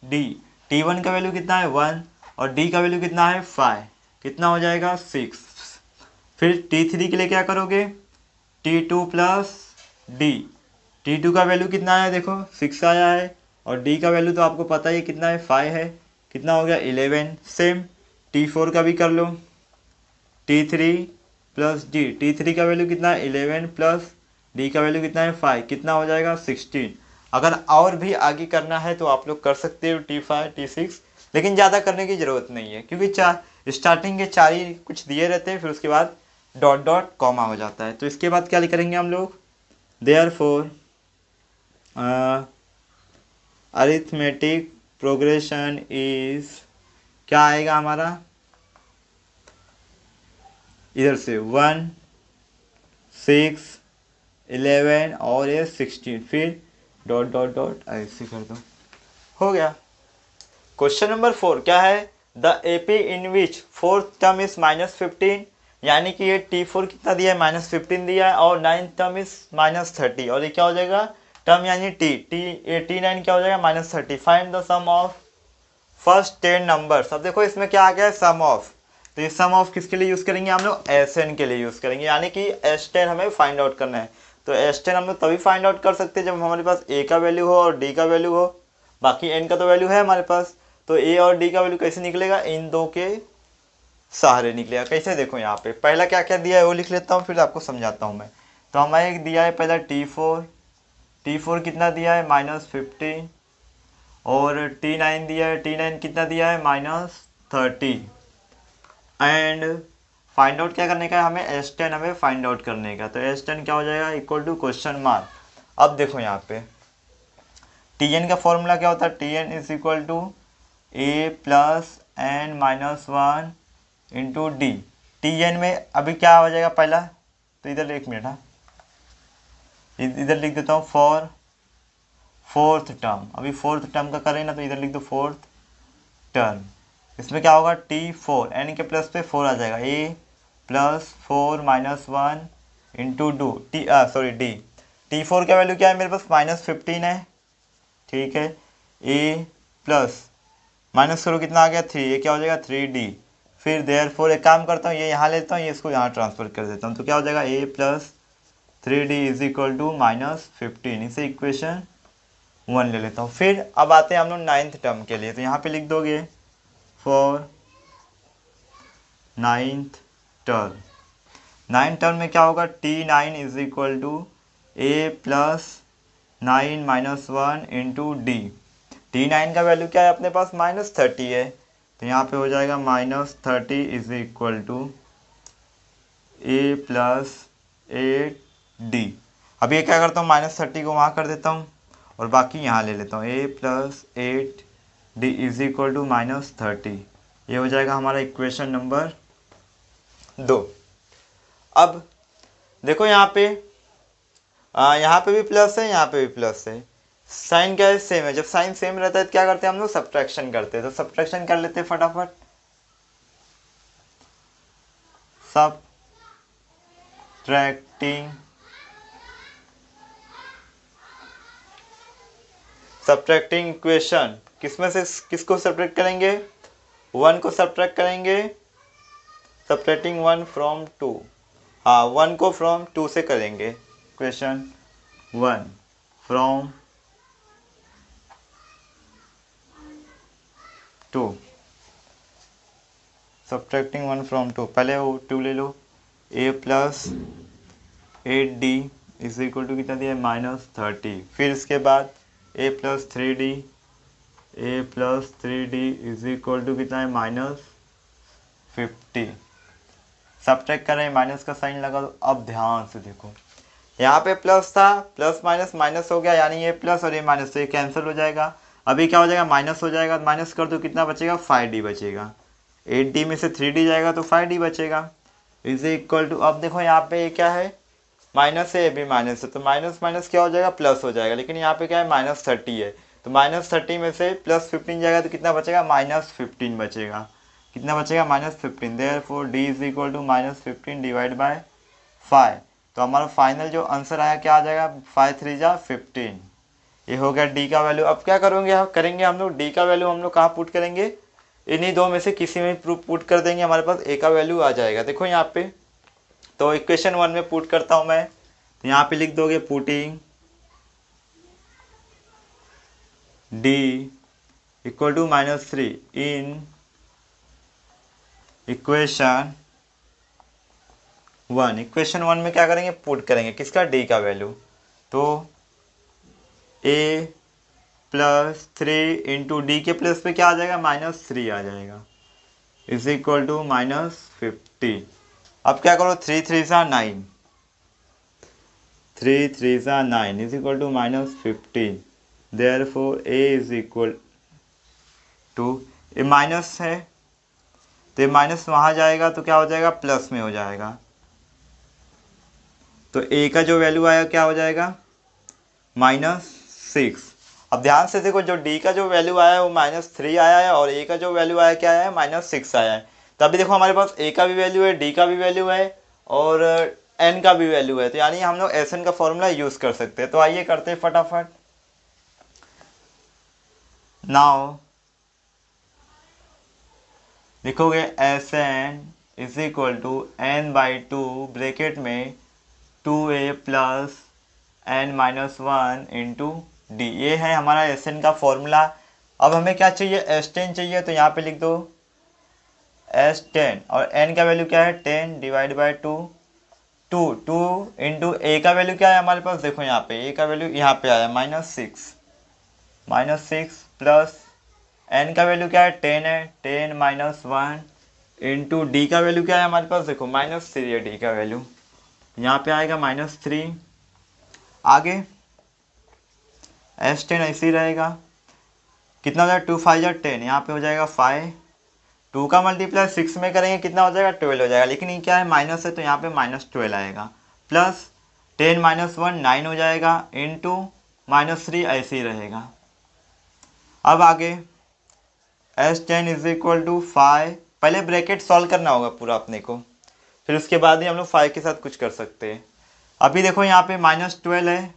d, t1 का वैल्यू कितना है 1 और d का वैल्यू कितना है 5, कितना हो जाएगा 6। फिर t3 के लिए क्या करोगे t2 प्लस d, t2 का वैल्यू कितना है देखो 6 आया है और d का वैल्यू तो आपको पता ही कितना है 5 है, कितना हो गया 11। सेम t4 का भी कर लो t3 प्लस d, t3 का वैल्यू कितना है 11 प्लस d का वैल्यू कितना है 5, कितना हो जाएगा 16। अगर और भी आगे करना है तो आप लोग कर सकते हो t5 t6, लेकिन ज़्यादा करने की ज़रूरत नहीं है क्योंकि स्टार्टिंग के 4 ही कुछ दिए रहते हैं, फिर उसके बाद डॉट डॉट कॉमा हो जाता है। तो इसके बाद क्या करेंगे हम लोग, देयरफॉर अरिथमेटिक प्रोग्रेशन इज क्या आएगा हमारा इधर से 1 6 11 और ये 16, फिर डॉट डॉट डॉट ऐसे कर दो, हो गया। क्वेश्चन नंबर 4 क्या है, the AP in which fourth term is -15, यानी कि ये T4 कितना दिया है, -15 दिया है, और 9th टर्म इज -30, और ये क्या हो जाएगा टर्म यानी T9 क्या हो जाएगा -30। Find the sum of first 10 numbers. अब देखो इसमें क्या आ गया है सम ऑफ, तो ये सम ऑफ किसके लिए यूज़ करेंगे हम लोग, Sn के लिए यूज़ करेंगे, यानी कि S10 हमें फाइंड आउट करना है। तो S10 हम लोग तभी फाइंड आउट कर सकते हैं जब हमारे पास A का वैल्यू हो और D का वैल्यू हो, बाकी N का तो वैल्यू है हमारे पास। तो A और D का वैल्यू कैसे निकलेगा, इन दो के सहारे निकलेगा। कैसे, देखो यहाँ पे पहला क्या क्या दिया है वो लिख लेता हूँ, फिर आपको समझाता हूँ मैं। तो हमें दिया है पहला T4 कितना दिया है -15, और T9 दिया है, T9 कितना दिया है -30, एंड फाइंड आउट क्या करने का है हमें, S10 हमें फाइंड आउट करने का। तो S10 क्या हो जाएगा, इक्वल टू क्वेश्चन मार्क। अब देखो यहाँ पे Tn का फॉर्मूला क्या होता है, Tn is equal to A plus n -1 into D. Tn में अभी क्या हो जाएगा पहला, तो इधर एक मिनट, हाँ इधर लिख देता हूँ फॉर फोर्थ टर्म। अभी फोर्थ टर्म का करें ना, तो इधर लिख दो फोर्थ टर्म। इसमें क्या होगा T4, n के प्लस पे 4 आ जाएगा, A plus 4 -1 into D. T4 का वैल्यू क्या है मेरे पास -15 है, ठीक है। A प्लस माइनस करो कितना आ गया 3, ये क्या हो जाएगा 3D। फिर देयरफॉर एक काम करता हूँ, ये यहाँ लेता हूँ, ये इसको यहाँ ट्रांसफर कर देता हूँ, तो क्या हो जाएगा A plus 3D is equal to -15। इसे इक्वेशन 1 ले लेता हूँ। फिर अब आते हैं हम लोग 9th टर्म के लिए, तो यहाँ पे लिख दोगे for 9th term. 9th term में क्या होगा, T9 is equal to A plus 9 -1 into D. T9 का वैल्यू क्या है अपने पास -30 है, तो यहाँ पे हो जाएगा -30 is equal to A plus 8D। अब ये क्या करता हूँ, -30 को वहाँ कर देता हूँ और बाकी यहाँ ले लेता हूँ, A plus 8D is equal to -30। ये हो जाएगा हमारा इक्वेशन नंबर 2। अब देखो यहाँ पे भी प्लस है, यहाँ पे भी प्लस है, साइन क्या है सेम है। जब साइन सेम रहता है तो क्या करते हैं हम लोग, सब्ट्रैक्शन करते हैं। तो सब्ट्रैक्शन कर लेते हैं फटाफट, सब्ट्रैक्टिंग इक्वेशन किसमें से किसको सब्ट्रैक्ट करेंगे, 1 को सब्ट्रैक्ट करेंगे, सब्ट्रैक्टिंग 1 फ्रॉम 2, हाँ 1 को फ्रॉम 2 से करेंगे। इक्वेशन 1 फ्रॉम 2, सब्ट्रैक्टिंग 1 फ्रॉम 2, पहले वो 2 ले लो। A plus 8D is equal to कितना दिया है -30। फिर इसके बाद A plus 3D is equal to कितना है -50। सब्ट्रैक्ट कर रहे हैं, माइनस का साइन लगा दो। अब ध्यान से देखो, यहाँ पे प्लस था, प्लस माइनस माइनस हो गया, यानी ये प्लस और ये माइनस, तो ये कैंसिल हो जाएगा। अभी क्या हो जाएगा, माइनस हो जाएगा, माइनस कर दो कितना बचेगा 5D बचेगा। 8D में से 3D जाएगा तो 5D बचेगा इज इक्वल टू, अब देखो यहाँ पे ये क्या है माइनस है, ये भी माइनस है, तो माइनस माइनस क्या हो जाएगा प्लस हो जाएगा। लेकिन यहाँ पे क्या है -30 है, तो -30 में से +15 जाएगा तो कितना बचेगा -15 बचेगा। कितना बचेगा -15। Therefore D is equal to -15 divide by 5। तो हमारा फाइनल जो आंसर आया क्या आ जाएगा, 5 3 जा 15। ये हो गया D का वैल्यू। अब क्या करेंगे हम लोग, D का वैल्यू हम लोग कहाँ पुट करेंगे, इन्हीं दो में से किसी में प्रूफ पुट कर देंगे, हमारे पास A का वैल्यू आ जाएगा। देखो यहाँ पे, तो इक्वेशन 1 में पुट करता हूँ मैं, तो यहाँ पे लिख दोगे putting D equal to -3 in equation 1। Equation 1 में क्या करेंगे, पुट करेंगे किसका, D का वैल्यू। तो A प्लस 3 इंटू डी के प्लस पे क्या आ जाएगा -3 आ जाएगा इज इक्वल टू -50। अब क्या करो, 3 3 सा 9, 3 3 सा 9 is equal to -15। Therefore A is equal to, ये माइनस है तो ये माइनस वहाँ जाएगा तो क्या हो जाएगा, प्लस में हो जाएगा। तो ए का जो वैल्यू आया क्या हो जाएगा, -6। अब ध्यान से देखो, जो डी का जो वैल्यू आया है वो -3 आया है और ए का जो वैल्यू आया क्या आया है, -6 आया है। तो अभी देखो हमारे पास ए का भी वैल्यू है, डी का भी वैल्यू है और एन का भी वैल्यू है, तो यानी हम लोग एस एन का फॉर्मूला यूज कर सकते हैं। तो आइए करते हैं फटाफट। नाउ लिखोगे S N is equal to n/2 bracket में 2a plus n-1 into D. ये है हमारा एस एन का फॉर्मूला। अब हमें क्या चाहिए, S10 चाहिए, तो यहाँ पे लिख दो S10 और n का वैल्यू क्या है 10 डिवाइड बाई 2 इंटू ए का वैल्यू क्या है हमारे पास, देखो यहाँ पे ए का वैल्यू यहाँ पे आया -6 प्लस एन का वैल्यू क्या है 10 है, 10-1 इंटू डी का वैल्यू क्या है हमारे पास, देखो -3 है डी का वैल्यू, यहाँ पे आएगा -3। आगे S10 ऐसे ही रहेगा, कितना हो जाएगा 2 5 जा 10, यहाँ पे हो जाएगा 5, 2 का मल्टीप्लाई 6 में करेंगे कितना हो जाएगा 12 हो जाएगा, लेकिन ये क्या है माइनस है तो यहाँ पे -12 आएगा, प्लस 10-1 9 हो जाएगा इंटू -3 ऐसे ही रहेगा। अब आगे S10 इज इक्वल टू 5, पहले ब्रैकेट सॉल्व करना होगा पूरा अपने को, फिर उसके बाद ही हम लोग 5 के साथ कुछ कर सकते हैं। अभी देखो यहाँ पे -12 है,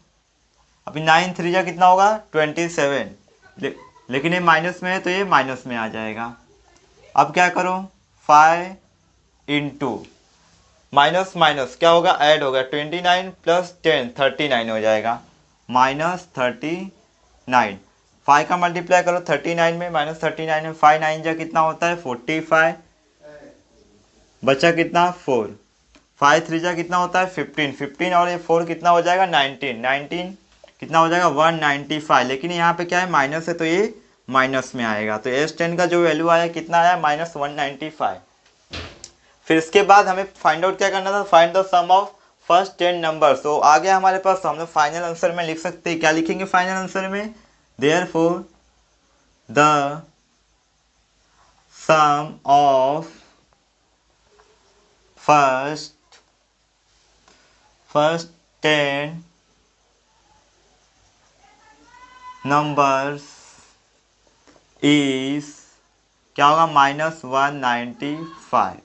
अभी 9 3 जा कितना होगा 27, लेकिन ये माइनस में है तो ये माइनस में आ जाएगा। अब क्या करो 5 इंटू माइनस माइनस क्या होगा, ऐड होगा, 29 प्लस 10 39 हो जाएगा, -39। 5 का मल्टीप्लाई करो 39 में, -39 में 5 9 जा कितना होता है 45, बचा कितना 4, 5 3 जा कितना होता है 15 और ये 4 कितना हो जाएगा 19 कितना हो जाएगा 195, लेकिन यहाँ पे क्या है माइनस है तो ये माइनस में आएगा। तो S10 का जो वैल्यू आया कितना आया -195। फिर इसके बाद हमें फाइंड आउट क्या करना था, find the sum of first 10 number. तो आ गया हमारे पास, तो हम लोग फाइनल आंसर में लिख सकते हैं, क्या लिखेंगे फाइनल आंसर में, therefore the sum of first 10 numbers is क्या होगा -195।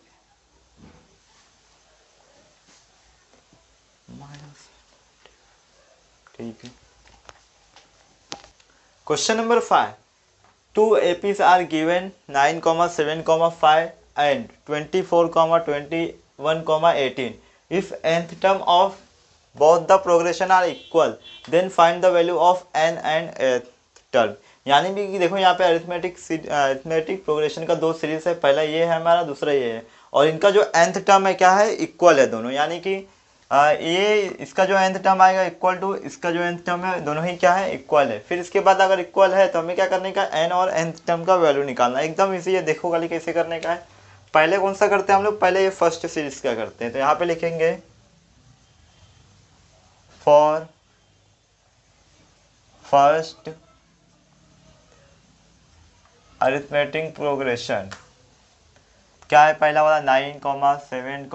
ठीक है। Question number 5, 2 APs are given 9, 7, 5 and 24, 21, 18. If nth term of both the progression are equal, then find the value of n and nth term। यानी भी कि देखो यहाँ पे अरिथमेटिक प्रोग्रेशन का दो सीरीज है, पहला ये है हमारा, दूसरा ये है, और इनका जो nth टर्म है क्या है, इक्वल है दोनों, यानी कि ये इसका जो nth टर्म आएगा इक्वल टू इसका जो nth टर्म है, दोनों ही क्या है इक्वल है। फिर इसके बाद अगर इक्वल है तो हमें क्या करने का, n और nth टर्म का वैल्यू निकालना है। एकदम इजी है, देखो खाली कैसे करने का है। पहले कौन सा करते हैं हम लोग, पहले ये फर्स्ट सीरीज का करते हैं, तो यहाँ पे लिखेंगे फॉर फर्स्ट अरिथमेटिक प्रोग्रेशन क्या है, पहला वाला 9, 7,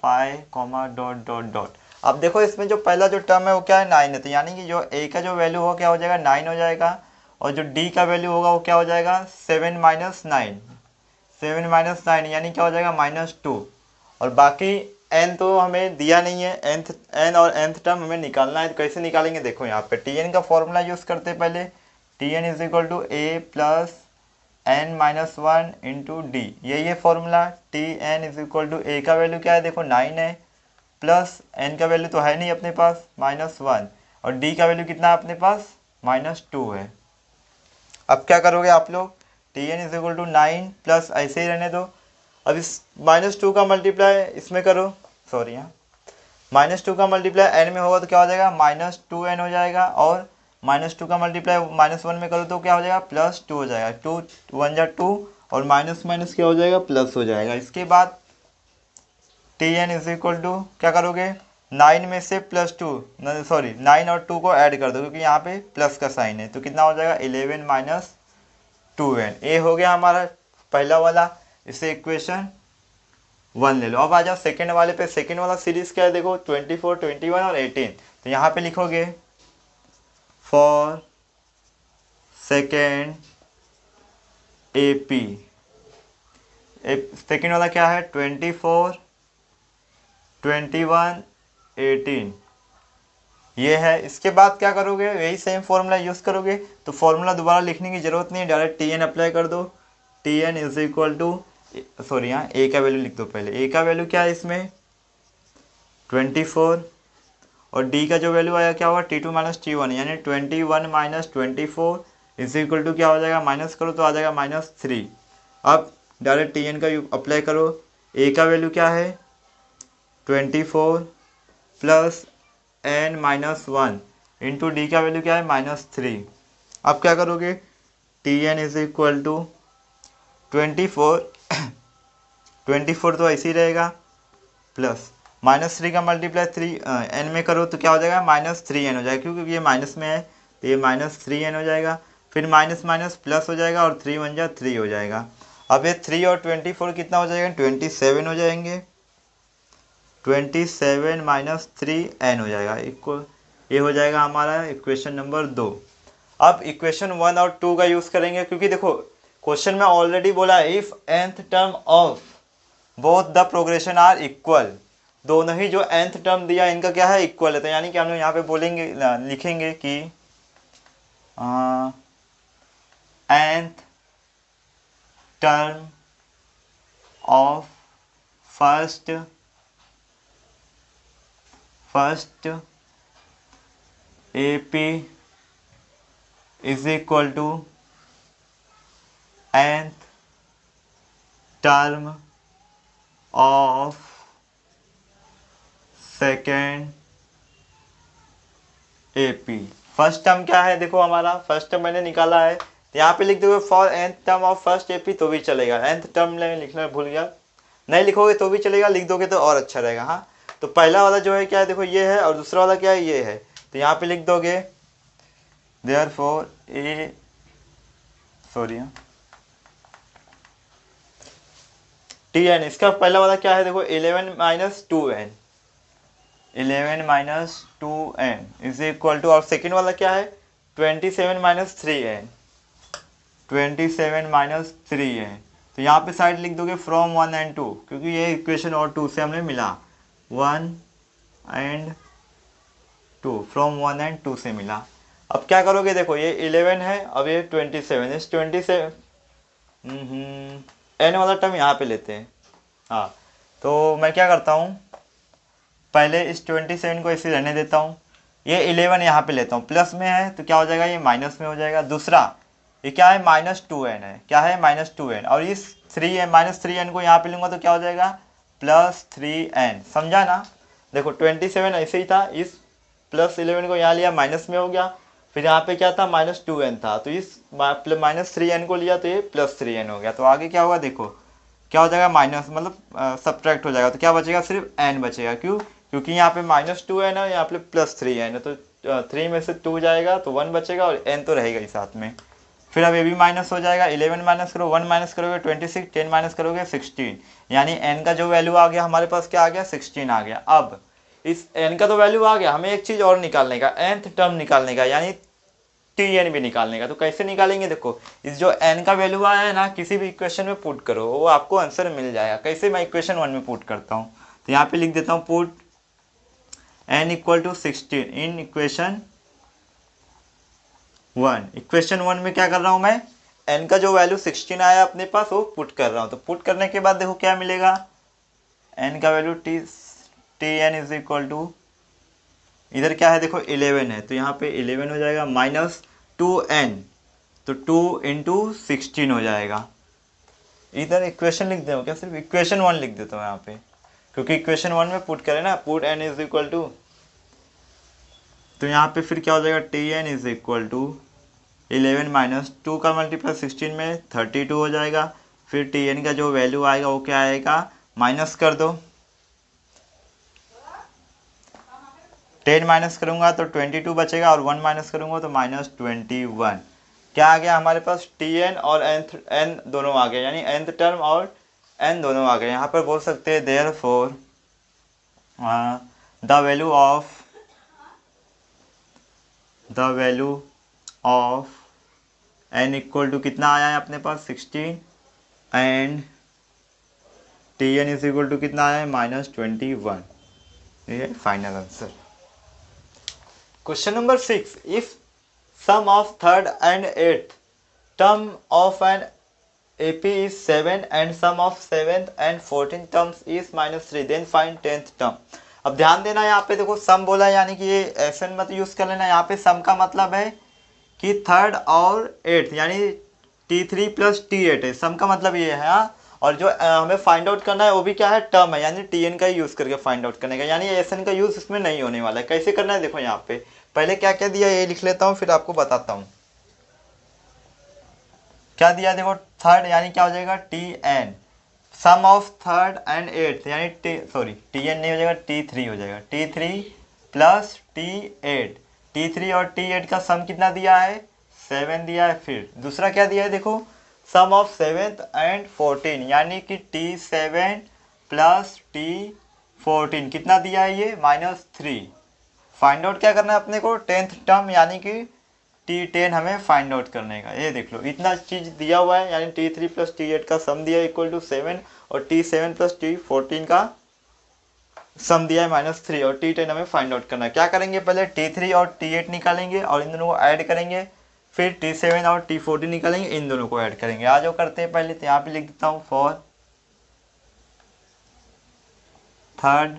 5, ... अब देखो इसमें जो पहला जो टर्म है वो क्या है 9 है, तो यानी कि जो ए का जो वैल्यू होगा क्या हो जाएगा 9 हो जाएगा, और जो डी का वैल्यू होगा वो क्या हो जाएगा 7 - 9 यानी क्या हो जाएगा -2, और बाकी n तो हमें दिया नहीं है, n और nth टर्म हमें निकालना है। तो कैसे निकालेंगे, देखो यहाँ पे tn का फॉर्मूला यूज़ करते हैं पहले, tn is equal to a plus n-1 into D, ये formula. tn is equal to a का वैल्यू क्या है, देखो 9 है, प्लस n का वैल्यू तो है नहीं अपने पास -1, और d का वैल्यू कितना है अपने पास -2 है। अब क्या करोगे आप लोग, tn is equal to 9 plus ऐसे ही रहने दो, अब इस -2 का मल्टीप्लाई इसमें करो, सॉरी यहाँ -2 का मल्टीप्लाई n में होगा तो क्या हो जाएगा -2n हो जाएगा, और -2 का मल्टीप्लाई -1 में करो तो क्या हो जाएगा +2 हो जाएगा, 2 1 जा 2 और माइनस माइनस क्या हो जाएगा प्लस हो जाएगा। इसके बाद tn इज इक्वल टू क्या करोगे, 9 में से +2 सॉरी 9 और 2 को ऐड कर दो क्योंकि यहाँ पे प्लस का साइन है, तो कितना हो जाएगा 11 - 2n। ये हो गया हमारा पहला वाला। इसे इक्वेशन 1 ले लो। अब आ जाओ सेकेंड वाले पे। सेकेंड वाला सीरीज क्या है देखो, 24, 21 और 18। तो यहाँ पे लिखोगे फॉर सेकेंड AP। सेकेंड वाला क्या है, 24, 21, 18 ये है। इसके बाद क्या करोगे, यही सेम फॉर्मूला यूज़ करोगे। तो फॉर्मूला दोबारा लिखने की जरूरत नहीं है, डायरेक्ट TN अप्लाई कर दो। TN is equal to, sorry यहाँ A का वैल्यू लिख दो पहले। A का वैल्यू क्या है इसमें 24, और D का जो वैल्यू आया क्या होगा T2 माइनस T1, यानी 21 माइनस 24 इज इक्वल टू क्या हो जाएगा, माइनस करो तो आ जाएगा -3। अब डायरेक्ट TN का अप्लाई करो। A का वैल्यू क्या है 24 plus n minus 1 into D का वैल्यू क्या है -3। अब क्या करोगे, TN इज इक्वल टू 24 24 तो ऐसे ही रहेगा, प्लस -3 का मल्टीप्लाई 3 n में करो तो क्या हो जाएगा -3n हो जाएगा, क्योंकि ये माइनस में है तो ये -3n हो जाएगा। फिर माइनस माइनस प्लस हो जाएगा और 3 बन जाए 3 हो जाएगा। अब ये 3 और 24 कितना हो जाएगा 27 हो जाएंगे। 27 माइनस 3n हो जाएगा इक्वल, ये हो जाएगा हमारा इक्वेशन नंबर 2। अब इक्वेशन 1 और 2 का यूज़ करेंगे, क्योंकि देखो क्वेश्चन में ऑलरेडी बोला है if nth term of both the progression are equal, दोनों ही जो nth टर्म दिया इनका क्या है इक्वल है। तो यानी कि हम लोग यहाँ पे बोलेंगे, लिखेंगे कि nth term of first AP is equal to nth term of second AP। First term क्या है देखो, हमारा फर्स्ट टर्म मैंने निकाला है, तो यहाँ पे लिख दोगे for nth term of first AP तो भी चलेगा। nth टर्म में लिखना भूल गया, नहीं लिखोगे तो भी चलेगा, लिख दोगे तो और अच्छा रहेगा। हाँ, तो पहला वाला जो है क्या है देखो ये है, और दूसरा वाला क्या है ये है। तो यहाँ पे लिख दोगे therefore TN, इसका पहला वाला क्या है देखो 11 minus 2n, 11 minus 2n is equal to, और सेकेंड वाला क्या है 27 माइनस 3n, 27 माइनस 3n। तो यहाँ पे साइड लिख दोगे फ्रॉम 1 एंड 2, क्योंकि ये इक्वेशन और 2 से हमने मिला, 1 एंड 2, फ्रॉम 1 एंड 2 से मिला। अब क्या करोगे देखो ये 11 है, अब ये 27, इस 27 n वाला टर्म यहाँ पे लेते हैं। हाँ, तो मैं क्या करता हूँ, पहले इस 27 को ऐसे रहने देता हूँ, ये 11 यहाँ पे लेता हूँ, प्लस में है तो क्या हो जाएगा ये माइनस में हो जाएगा। दूसरा ये क्या है -2n है, क्या है -2n, और इस -3n को यहाँ पे लूँगा तो क्या हो जाएगा +3n, समझा ना। देखो 27 ऐसे ही था, इस +11 को यहाँ लिया माइनस में हो गया, फिर यहाँ पे क्या था -2n था, तो इस -3n को लिया तो ये +3n हो गया। तो आगे क्या होगा देखो, क्या हो जाएगा माइनस मतलब सब्ट्रैक्ट हो जाएगा, तो क्या बचेगा सिर्फ n बचेगा। क्यों, क्योंकि यहाँ पे -2n है, यहाँ पे +3n है, तो 3 में से 2 जाएगा तो 1 बचेगा, और n तो रहेगा ही साथ में। फिर अब ये भी माइनस हो जाएगा, 11 माइनस करो, 1 माइनस करोगे 26, 10 माइनस करोगे 16, यानी n का जो वैल्यू आ गया हमारे पास क्या आ गया 16 आ गया। अब इस n का तो वैल्यू आ गया, हमें एक चीज़ और निकालने का, nth टर्म निकालने का, यानी TN भी निकालने का। तो कैसे निकालेंगे देखो, इस जो n का वैल्यू आया है ना, किसी भी इक्वेशन में पुट करो, वो आपको आंसर मिल जाएगा। कैसे, मैं इक्वेशन 1 में पुट करता हूँ, तो यहाँ पे लिख देता हूँ put n equal to 16 in equation 1। Equation 1 में क्या कर रहा हूँ मैं, n का जो वैल्यू 16 आया अपने पास वो पुट कर रहा हूँ। तो पुट करने के बाद देखो क्या मिलेगा, n का value TN is equal to, इधर क्या है देखो 11 है, तो यहाँ पे 11 हो जाएगा -2n, तो 2 इंटू 16 हो जाएगा। इधर इक्वेशन लिख दो क्या, सिर्फ इक्वेशन 1 लिख देता हूँ यहाँ पे, क्योंकि इक्वेशन 1 में पुट करें ना, put n is equal to, तो यहाँ पे फिर क्या हो जाएगा TN is equal to 11 minus 2 का मल्टीप्लाई 16 में 32 हो जाएगा। फिर TN का जो वैल्यू आएगा वो क्या आएगा, माइनस कर दो, 10 माइनस करूँगा तो 22 बचेगा, और 1 माइनस करूँगा तो -21। क्या आ गया हमारे पास, TN और n दोनों आ गए, यानी nth टर्म और एन दोनों आ गए। यहाँ पर बोल सकते हैं therefore the value of N equal to कितना आया है अपने पास 16 and T N is equal to कितना आया है -21। ये है final answer. Question number 6, if sum of third and eighth term of an AP is 7 and sum of 7th and 14th terms is -3, then find 10th term। अब ध्यान देना यहाँ पे देखो सम बोला है, यानी कि ये FN मत यूज कर लेना। यहाँ पे सम का मतलब है कि थर्ड और एट्थ यानी T3 + T8 है, सम का मतलब ये है। हाँ, और जो हमें फाइंड आउट करना है वो भी क्या है, टर्म है, यानी TN का ही यूज करके फाइंड आउट करने का, यानी SN का यूज इसमें नहीं होने वाला है। कैसे करना है देखो, यहाँ पे पहले क्या क्या दिया ये लिख लेता हूँ, फिर आपको बताता हूँ क्या दिया। देखो थर्ड यानी क्या हो जाएगा TN, sum of third and eighth यानी TN नहीं हो जाएगा, T3 हो जाएगा, T3 + T8। T3 और T8 का सम कितना दिया है 7 दिया है। फिर दूसरा क्या दिया है देखो, सम ऑफ 7th एंड 14 यानी कि T7 + T14 कितना दिया है ये -3। फाइंड आउट क्या करना है अपने को 10th टर्म यानी कि T10 हमें फाइंड आउट करने का। ये देख लो इतना चीज दिया हुआ है, यानी T3 + T8 का सम दिया इक्वल टू 7 और T7 + T14 का सम दिया है -3 और T10 हमें फाइंड आउट करना है। क्या करेंगे, पहले T3 और T8 निकालेंगे और इन दोनों को ऐड करेंगे, फिर T7 और T14 निकालेंगे, इन दोनों को ऐड करेंगे। आज जो करते हैं पहले तो यहाँ पे लिख देता हूँ फॉर थर्ड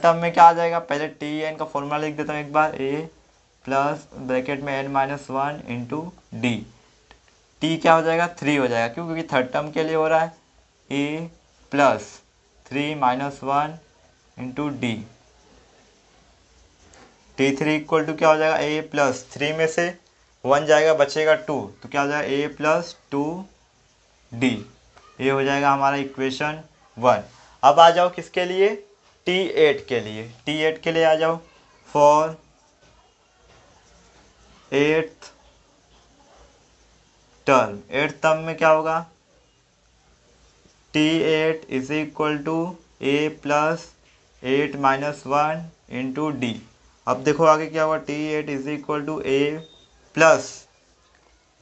टर्म में क्या आ जाएगा, पहले Tn का फॉर्मूला लिख देता हूँ एक बार, a प्लस ब्रैकेट में n-1 इंटू डी। टी क्या हो जाएगा 3 हो जाएगा, क्यों, क्योंकि थर्ड टर्म के लिए हो रहा है a + 3 - 1 into D. T3 equal to क्या हो जाएगा, a + 3 में से 1 जाएगा बचेगा 2, तो क्या हो जाएगा a + 2d। ये हो जाएगा हमारा इक्वेशन 1। अब आ जाओ किसके लिए, T8 के लिए। T8 के लिए आ जाओ, फॉर एट्थ टर्म में क्या होगा, T8 is equal to a + 8 - 1 into D. अब देखो आगे क्या होगा, T8 is equal to a plus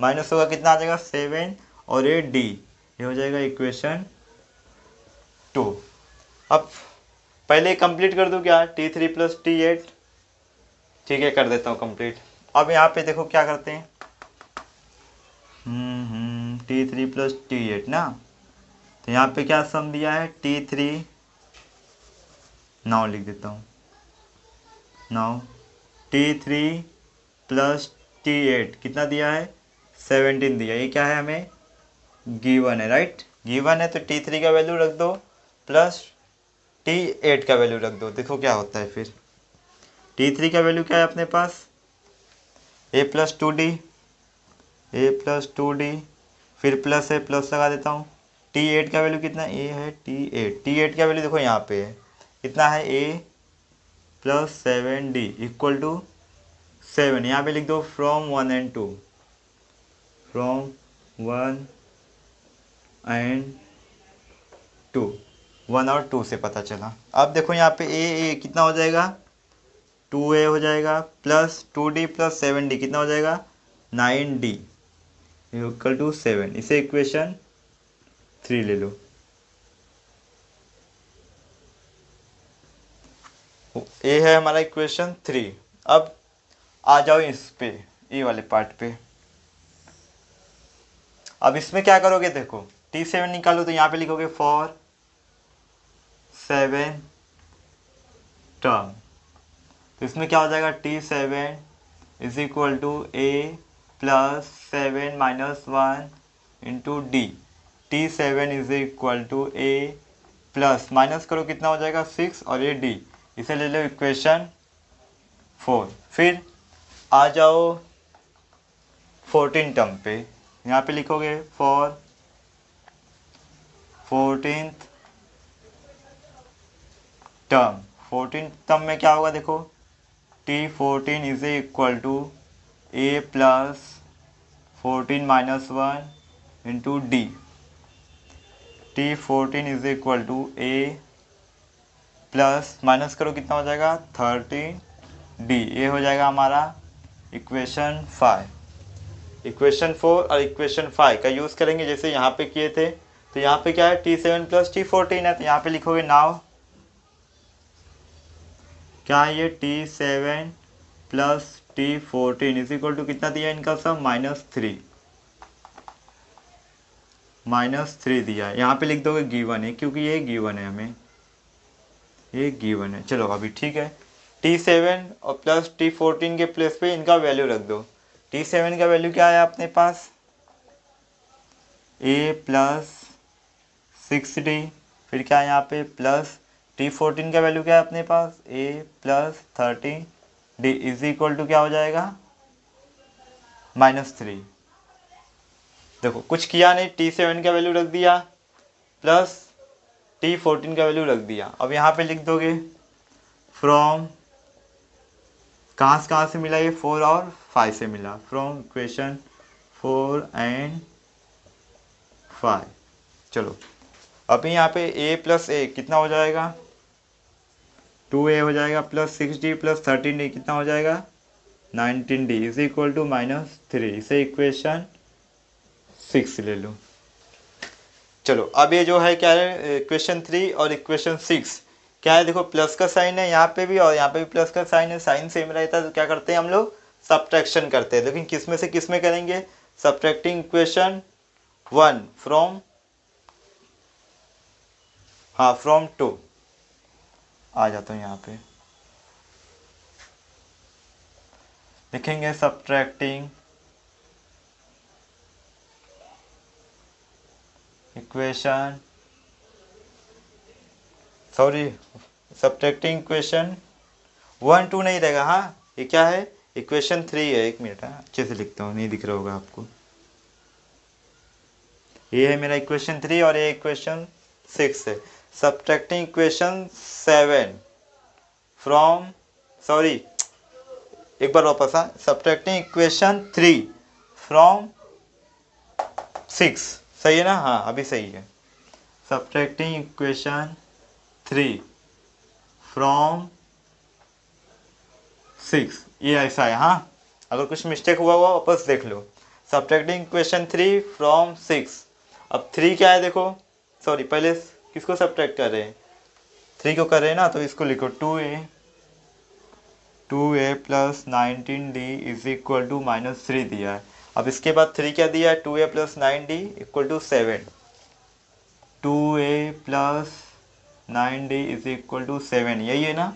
minus होगा कितना आ जाएगा 7 और 8d। ये हो जाएगा इक्वेशन 2। अब पहले कंप्लीट कर दूं क्या, T3 + T8, ठीक है कर देता हूँ कंप्लीट। अब यहाँ पे देखो क्या करते हैं, T3 + T8 ना, तो यहाँ पे क्या सम दिया है T3, नाउ लिख देता हूँ, नाउ T3 + T8 कितना दिया है 17 दिया। ये क्या है हमें गिवन है, राइट, गिवन है, तो T3 का वैल्यू रख दो प्लस T8 का वैल्यू रख दो, देखो क्या होता है। फिर T3 का वैल्यू क्या है अपने पास a + 2d, फिर प्लस है प्लस लगा देता हूँ। T8 का वैल्यू कितना a है, T8 का वैल्यू देखो यहाँ पे है कितना है a + 7d इक्वल टू 7। यहाँ पे लिख दो फ्रॉम 1 and 2, फ्रॉम 1 and 2, 1 और 2 से पता चला। अब देखो यहाँ पे a कितना हो जाएगा 2a हो जाएगा, प्लस 2d + 7d कितना हो जाएगा 9d इक्वल टू 7। इसे इक्वेशन 3 ले लो। ये है हमारा इक्वेशन 3। अब आ जाओ इस पे, ये वाले पार्ट पे। अब इसमें क्या करोगे, देखो T7 निकालो तो यहाँ पे लिखोगे फॉर 7 टर्म, तो इसमें क्या हो जाएगा T7 is equal to a + 7 - 1 into D. T7 is equal to a plus minus करो कितना हो जाएगा 6 और ये d, इसे ले लो इक्वेशन 4। फिर आ जाओ 14 टर्म पे, यहाँ पे लिखोगे for 14th term. 14th term में क्या होगा देखो T14 is equal to a + 14 minus 1 into D, T14 is equal to A plus minus करो कितना हो जाएगा 13 डी। ये हो जाएगा हमारा इक्वेशन 5। इक्वेशन 4 और इक्वेशन 5 का यूज़ करेंगे जैसे यहाँ पे किए थे। तो यहाँ पे क्या है T7 प्लस T14 है, तो यहाँ पे लिखोगे नाउ क्या है ये T7 plus T14 is equal to कितना दिया इनका सब -3 दिया है। यहाँ पे लिख दोगे गिवन है क्योंकि ये गिवन है, हमें ये गिवन है। चलो अभी ठीक है, T7 और प्लस T14 के प्लेस पे इनका वैल्यू रख दो। T7 का वैल्यू क्या है अपने पास a प्लस 6d, फिर क्या है यहाँ पे प्लस T14 का वैल्यू क्या है अपने पास a plus 13d is equal to क्या हो जाएगा -3। देखो कुछ किया नहीं, T7 का वैल्यू रख दिया प्लस T14 का वैल्यू रख दिया। अब यहाँ पे लिख दोगे फ्रॉम, कहाँ से मिला ये 4 और 5 से मिला, फ्रॉम इक्वेशन 4 एंड 5। चलो अभी यहाँ पे a प्लस a कितना हो जाएगा 2a हो जाएगा प्लस 6d प्लस 13d कितना हो जाएगा 19d इज इक्वल टू -3। इसे इक्वेशन 6 ले लो। चलो अब ये जो है क्या है इक्वेशन 3 और इक्वेशन 6 क्या है, देखो प्लस का साइन है यहाँ पे भी और यहाँ पे भी प्लस का साइन है, साइन सेम रहता है तो क्या करते हैं हम लोग सब्ट्रैक्शन करते हैं। लेकिन किस में से किस में करेंगे, सब्ट्रैक्टिंग इक्वेशन 1 फ्रॉम, हाँ फ्रॉम 2। आ जाता हूँ यहाँ पे लिखेंगे subtracting equation, sorry subtracting equation 1 2 नहीं रहेगा, हाँ ये क्या है इक्वेशन 3 है। एक मिनट है अच्छे से लिखता हूँ, नहीं दिख रहा होगा आपको। ये है मेरा इक्वेशन 3 और ये इक्वेशन 6 है। सब्ट्रैक्टिंग इक्वेशन 7 फ्रॉम, सॉरी एक बार वापस, हाँ सब्ट्रैक्टिंग इक्वेशन 3 फ्रॉम 6, सही है ना, हाँ अभी सही है। सब्ट्रैक्टिंग इक्वेशन 3 फ्रॉम 6, ये ऐसा है। हाँ अगर कुछ मिस्टेक हुआ वापस देख लो। Subtracting equation 3 from 6। अब 3 क्या है देखो, सॉरी पहले किसको सब्ट्रैक्ट कर रहे हैं 3 को कर रहे हैं ना, तो इसको लिखो 2a plus 19d is equal to -3 दिया है। अब इसके बाद 3 क्या दिया है 2a plus 9d equal to 7, 2a plus 9d is equal to 7, यही है ना।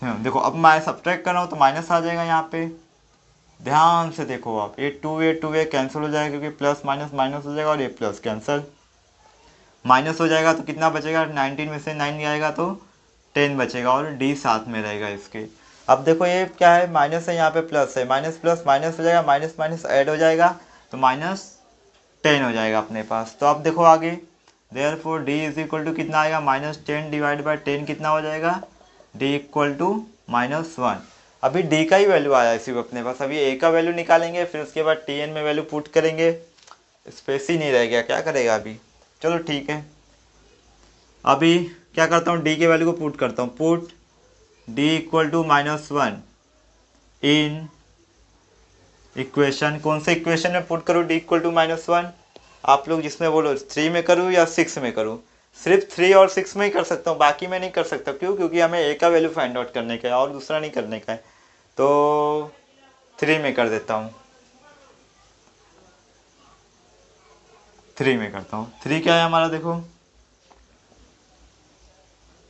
देखो अब मैं सब्ट्रैक्ट कर रहा हूँ तो माइनस आ जाएगा यहाँ पे, ध्यान से देखो आप, ये 2a कैंसिल हो जाएगा क्योंकि प्लस माइनस माइनस हो जाएगा और ये प्लस कैंसिल माइनस हो जाएगा, तो कितना बचेगा 19 में से 9 जाएगा तो 10 बचेगा और d साथ में रहेगा इसके। अब देखो ये क्या है माइनस है यहाँ पे प्लस है, माइनस प्लस माइनस हो जाएगा, माइनस माइनस ऐड हो जाएगा तो -10 हो जाएगा अपने पास। तो अब देखो आगे therefore d is equal to कितना आएगा -10 डिवाइड बाई 10 कितना हो जाएगा d इक्वल टू -1। अभी d का ही वैल्यू आया सिर्फ अपने पास, अभी a का वैल्यू निकालेंगे फिर उसके बाद tn में वैल्यू पुट करेंगे, स्पेस ही नहीं रह गया, क्या करेगा अभी। चलो ठीक है, अभी क्या करता हूँ d के वैल्यू को पुट करता हूँ, put d equal to -1 in equation, कौन से इक्वेशन में पुट करूँ d इक्वल टू -1, आप लोग जिसमें बोलो 3 में करूँ या 6 में करूँ। सिर्फ 3 और 6 में ही कर सकता हूँ, बाकी में नहीं कर सकता, क्यों, क्योंकि हमें a का वैल्यू फाइंड आउट करने का है और दूसरा नहीं करने का है। तो 3 में कर देता हूँ, 3 में करता हूँ। 3 क्या है हमारा देखो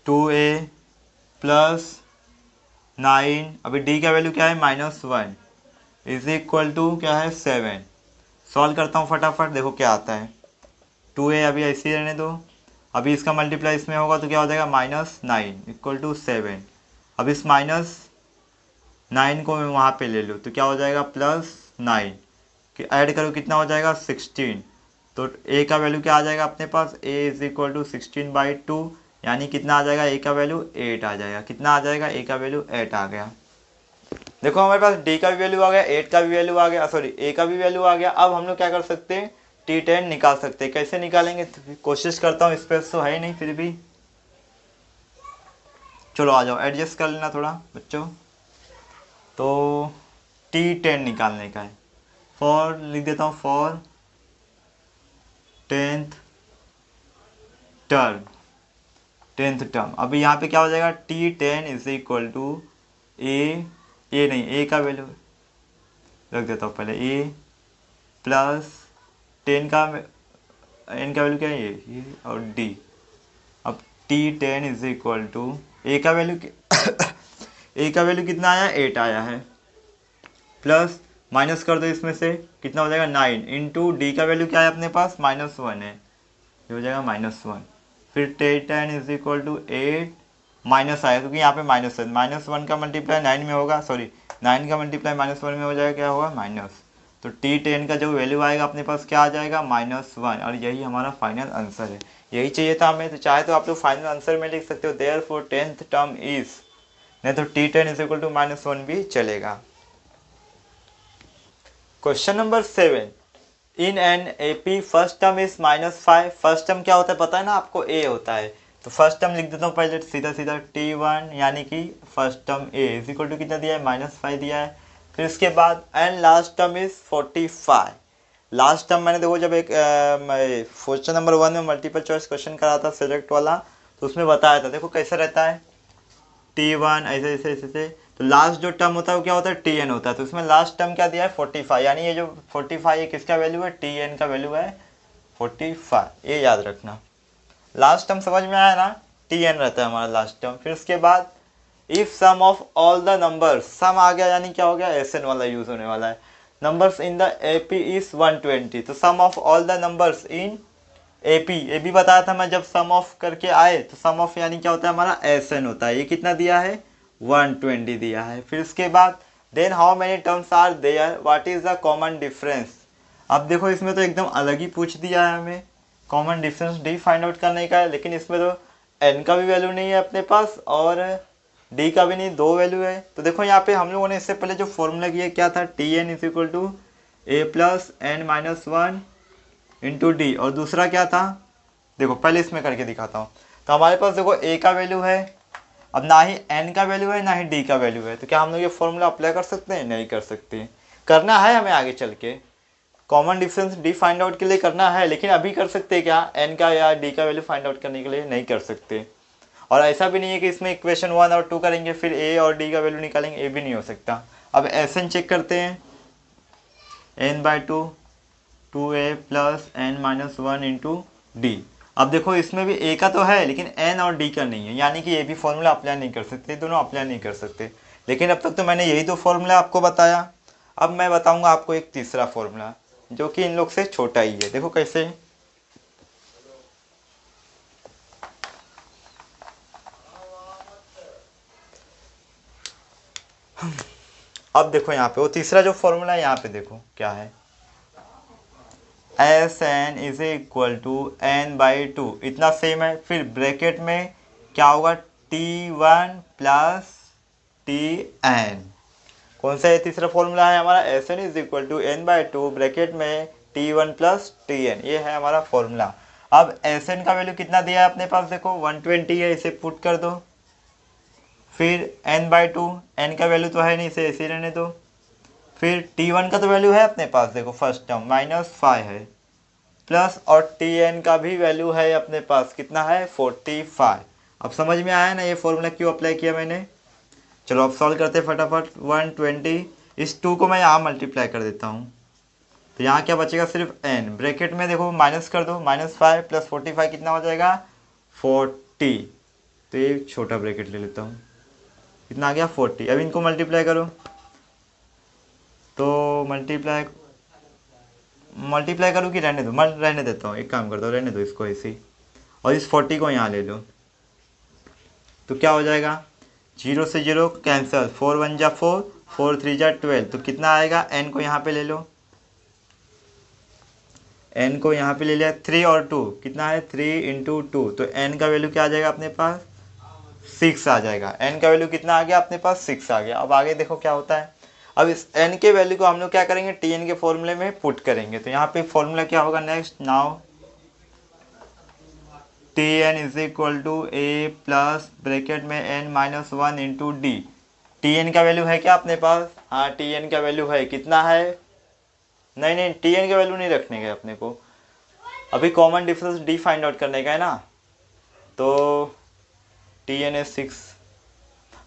2a प्लस 9, अभी d का वैल्यू क्या है -1 इज इक्वल टू क्या है 7। सॉल्व करता हूँ फटाफट, देखो क्या आता है 2a अभी ऐसे ही रहने दो, अभी इसका मल्टीप्लाई इसमें होगा तो क्या हो जाएगा -9 इक्वल टू 7। अब इस -9 को मैं वहाँ पे ले लूँ तो क्या हो जाएगा +9 कि ऐड करो कितना हो जाएगा 16। तो a का वैल्यू क्या आ जाएगा अपने पास, a इज इक्वल टू 16/2 यानी कितना आ जाएगा a का वैल्यू 8 आ जाएगा। कितना आ जाएगा a का वैल्यू 8 आ गया। देखो हमारे पास डी का भी वैल्यू आ गया, 8 का भी वैल्यू आ गया, सॉरी ए का भी वैल्यू आ गया। अब हम लोग क्या कर सकते हैं, T10 निकाल सकते हैं। कैसे निकालेंगे, तो कोशिश करता हूँ, स्पेस तो है ही नहीं फिर भी। चलो आ जाओ, एडजस्ट कर लेना थोड़ा बच्चों। तो T10 निकालने का है, फॉर लिख देता हूँ, for 10th term, 10th term. अभी यहाँ पे क्या हो जाएगा, T10 इज इक्वल टू ए नहीं, ए का वैल्यू रख देता हूँ पहले, ए प्लस 10 का, एन का वैल्यू क्या है, ये और डी। अब T10 इज इक्वल टू ए का वैल्यू ए का वैल्यू कितना आया, 8 आया है, प्लस माइनस कर दो इसमें से, कितना हो जाएगा 9, इंटू डी का वैल्यू क्या है अपने पास, -1 है, ये हो जाएगा -1। फिर T10 is equal to 8 minus आया, क्योंकि यहाँ पे माइनस है, -1 का मल्टीप्लाई 9 में होगा, सॉरी 9 का मल्टीप्लाई -1 में हो जाएगा, क्या होगा माइनस। तो T10 का जो वैल्यू आएगा अपने पास क्या आ जाएगा, -1, और यही हमारा फाइनल आंसर है। यही चाहिए था हमें। तो चाहे तो आप लोग फाइनल आंसर में लिख सकते हो देयरफॉर 10th टर्म इज, नहीं तो T10 इज इक्वल टू -1 भी चलेगा। Question number 7, in an AP first term is -5। First term क्या होता है पता है ना आपको, ए होता है। तो फर्स्ट टर्म लिख देता हूँ पहले सीधा सीधा, T1 यानी कि first term A is equal to कितना दिया है, -5 दिया है। फिर इसके बाद and last term is 45। Last term मैंने देखो जब एक क्वेश्चन नंबर 1 में मल्टीपल चॉइस क्वेश्चन करा था सेलेक्ट वाला, तो उसमें बताया था, देखो कैसे रहता है, T1 ऐसे ऐसे ऐसे। तो लास्ट जो टर्म होता है वो क्या होता है, TN होता है। तो उसमें लास्ट टर्म क्या दिया है, 45, यानी ये जो 45 ये किसका वैल्यू है, TN का वैल्यू है 45, ये याद रखना। लास्ट टर्म समझ में आया ना, TN रहता है हमारा लास्ट टर्म। फिर उसके बाद if sum of all the numbers, sum आ गया यानी क्या हो गया, SN वाला यूज होने वाला है, numbers in the AP is 120। तो sum of all the numbers in AP, ये भी बताया था मैं, जब सम ऑफ करके आए तो सम ऑफ यानी क्या होता है हमारा, SN होता है। ये कितना दिया है, 120 दिया है। फिर उसके बाद then how many terms are there, what is the common difference. अब देखो इसमें तो एकदम अलग ही पूछ दिया है हमें, common difference D find out करने का है, लेकिन इसमें तो एन का भी वैल्यू नहीं है अपने पास और डी का भी नहीं, दो वैल्यू है। तो देखो यहाँ पे हम लोगों ने इससे पहले जो फॉर्मूला किया क्या था, Tn is equal to A plus N minus 1 into D, और दूसरा क्या था, देखो पहले इसमें करके दिखाता हूँ। तो हमारे पास देखो ए का वैल्यू है, अब ना ही एन का वैल्यू है ना ही डी का वैल्यू है, तो क्या हम लोग ये फॉर्मूला अप्लाई कर सकते हैं, नहीं कर सकते। करना है हमें आगे चल के, common difference D find out के लिए करना है, लेकिन अभी कर सकते हैं क्या, एन का या डी का वैल्यू फाइंड आउट करने के लिए नहीं कर सकते। और ऐसा भी नहीं है कि इसमें इक्वेशन 1 और 2 करेंगे फिर ए और डी का वैल्यू निकालेंगे, ये भी नहीं हो सकता। अब SN चेक करते हैं, n/2 2a plus n minus 1 into D. अब देखो इसमें भी a का तो है लेकिन n और d का नहीं है, यानी कि ये भी फॉर्मूला अप्लाई नहीं कर सकते, दोनों अप्लाई नहीं कर सकते। लेकिन अब तक तो मैंने यही दो फॉर्मूला आपको बताया। अब मैं बताऊंगा आपको एक तीसरा फॉर्मूला जो कि इन लोग से छोटा ही है, देखो कैसे। अब देखो यहाँ पे वो तीसरा जो फॉर्मूला है, यहाँ पे देखो क्या है, SN is equal to n/2, इतना सेम है। फिर ब्रैकेट में क्या होगा, T1 प्लस TN। कौन सा ये तीसरा फॉर्मूला है हमारा, SN is equal to n/2 bracket में T1 प्लस TN, ये है हमारा फॉर्मूला। अब SN का वैल्यू कितना दिया है अपने पास, देखो 120 है, इसे पुट कर दो। फिर n/2, n का वैल्यू तो है नहीं, इसे ऐसे रहने दो। फिर T1 का तो वैल्यू है अपने पास, देखो फर्स्ट टर्म -5 है, प्लस और TN का भी वैल्यू है अपने पास, कितना है 45। अब समझ में आया ना ये फॉर्मूला क्यों अप्लाई किया मैंने। चलो अब सॉल्व करते फटाफट। 120, इस 2 को मैं यहाँ मल्टीप्लाई कर देता हूँ, तो यहाँ क्या बचेगा, सिर्फ n। ब्रैकेट में देखो माइनस कर दो, -5 प्लस 45 कितना हो जाएगा 40। तो ये छोटा ब्रैकेट ले लेता हूँ, कितना आ गया 40। अब इनको मल्टीप्लाई करो, तो मल्टीप्लाई करूँ कि रहने दो, रहने देता हूँ, एक काम करता हूँ, रहने दो इसको ऐसे ही, और इस 40 को यहाँ ले लो। तो क्या हो जाएगा, 0 से 0 कैंसिल, 4 1 जा 4, 4 3 जा 12। तो कितना आएगा, n को यहाँ पे ले लो, n को यहाँ पे ले लिया, 3 और 2 कितना है 3 इंटू 2, तो n का वैल्यू क्या आ जाएगा अपने पास 6 आ जाएगा। n का वैल्यू कितना आ गया अपने पास 6 आ गया। अब आगे देखो क्या होता है। अब इस n के वैल्यू को हम लोग क्या करेंगे, tn के फॉर्मूले में पुट करेंगे। तो यहाँ पे फॉर्मूला क्या होगा next, now tn is equal to A plus bracket में n minus one into D. tn का वैल्यू है क्या अपने पास, हाँ tn का वैल्यू है, कितना है, नहीं नहीं tn का वैल्यू नहीं रखने का अपने को, अभी common difference D find out करने का है ना। तो tn है 6,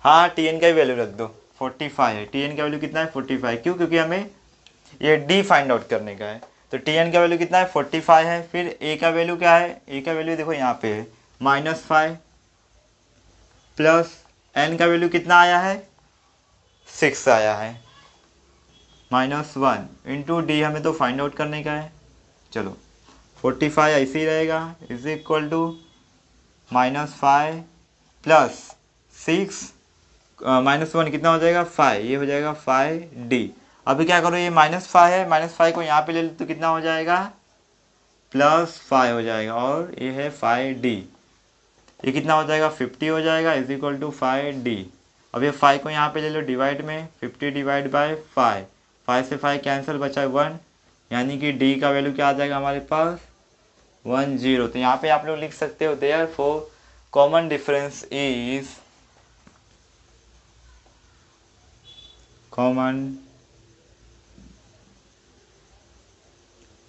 हाँ tn का ही वैल्यू रख दो 45 है। tn का वैल्यू कितना है 45, क्यों, क्योंकि हमें ये डी फाइंड आउट करने का है। तो tn का वैल्यू कितना है 45 है। फिर a का वैल्यू क्या है, a का वैल्यू देखो यहाँ पे है -5 प्लस n का वैल्यू कितना आया है 6 आया है, -1 इंटू डी हमें तो फाइंड आउट करने का है। चलो 45 ऐसे ही रहेगा इज इक्वल टू -5 प्लस 6 -1 कितना हो जाएगा 5, ये हो जाएगा 5d। अभी क्या करो, ये -5 है, -5 को यहाँ पे ले लो तो कितना हो जाएगा +5 हो जाएगा, और ये है 5d, ये कितना हो जाएगा 50 हो जाएगा इज इक्वल टू 5d। अब ये 5 को यहाँ पे ले लो डिवाइड में, 50 डिवाइड बाय 5, 5 से 5 कैंसिल, बचा 1, यानी कि d का वैल्यू क्या आ जाएगा हमारे पास 10। तो यहाँ पे आप लोग लिख सकते हो therefore common difference is, common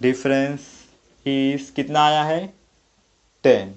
difference is कितना आया है 10।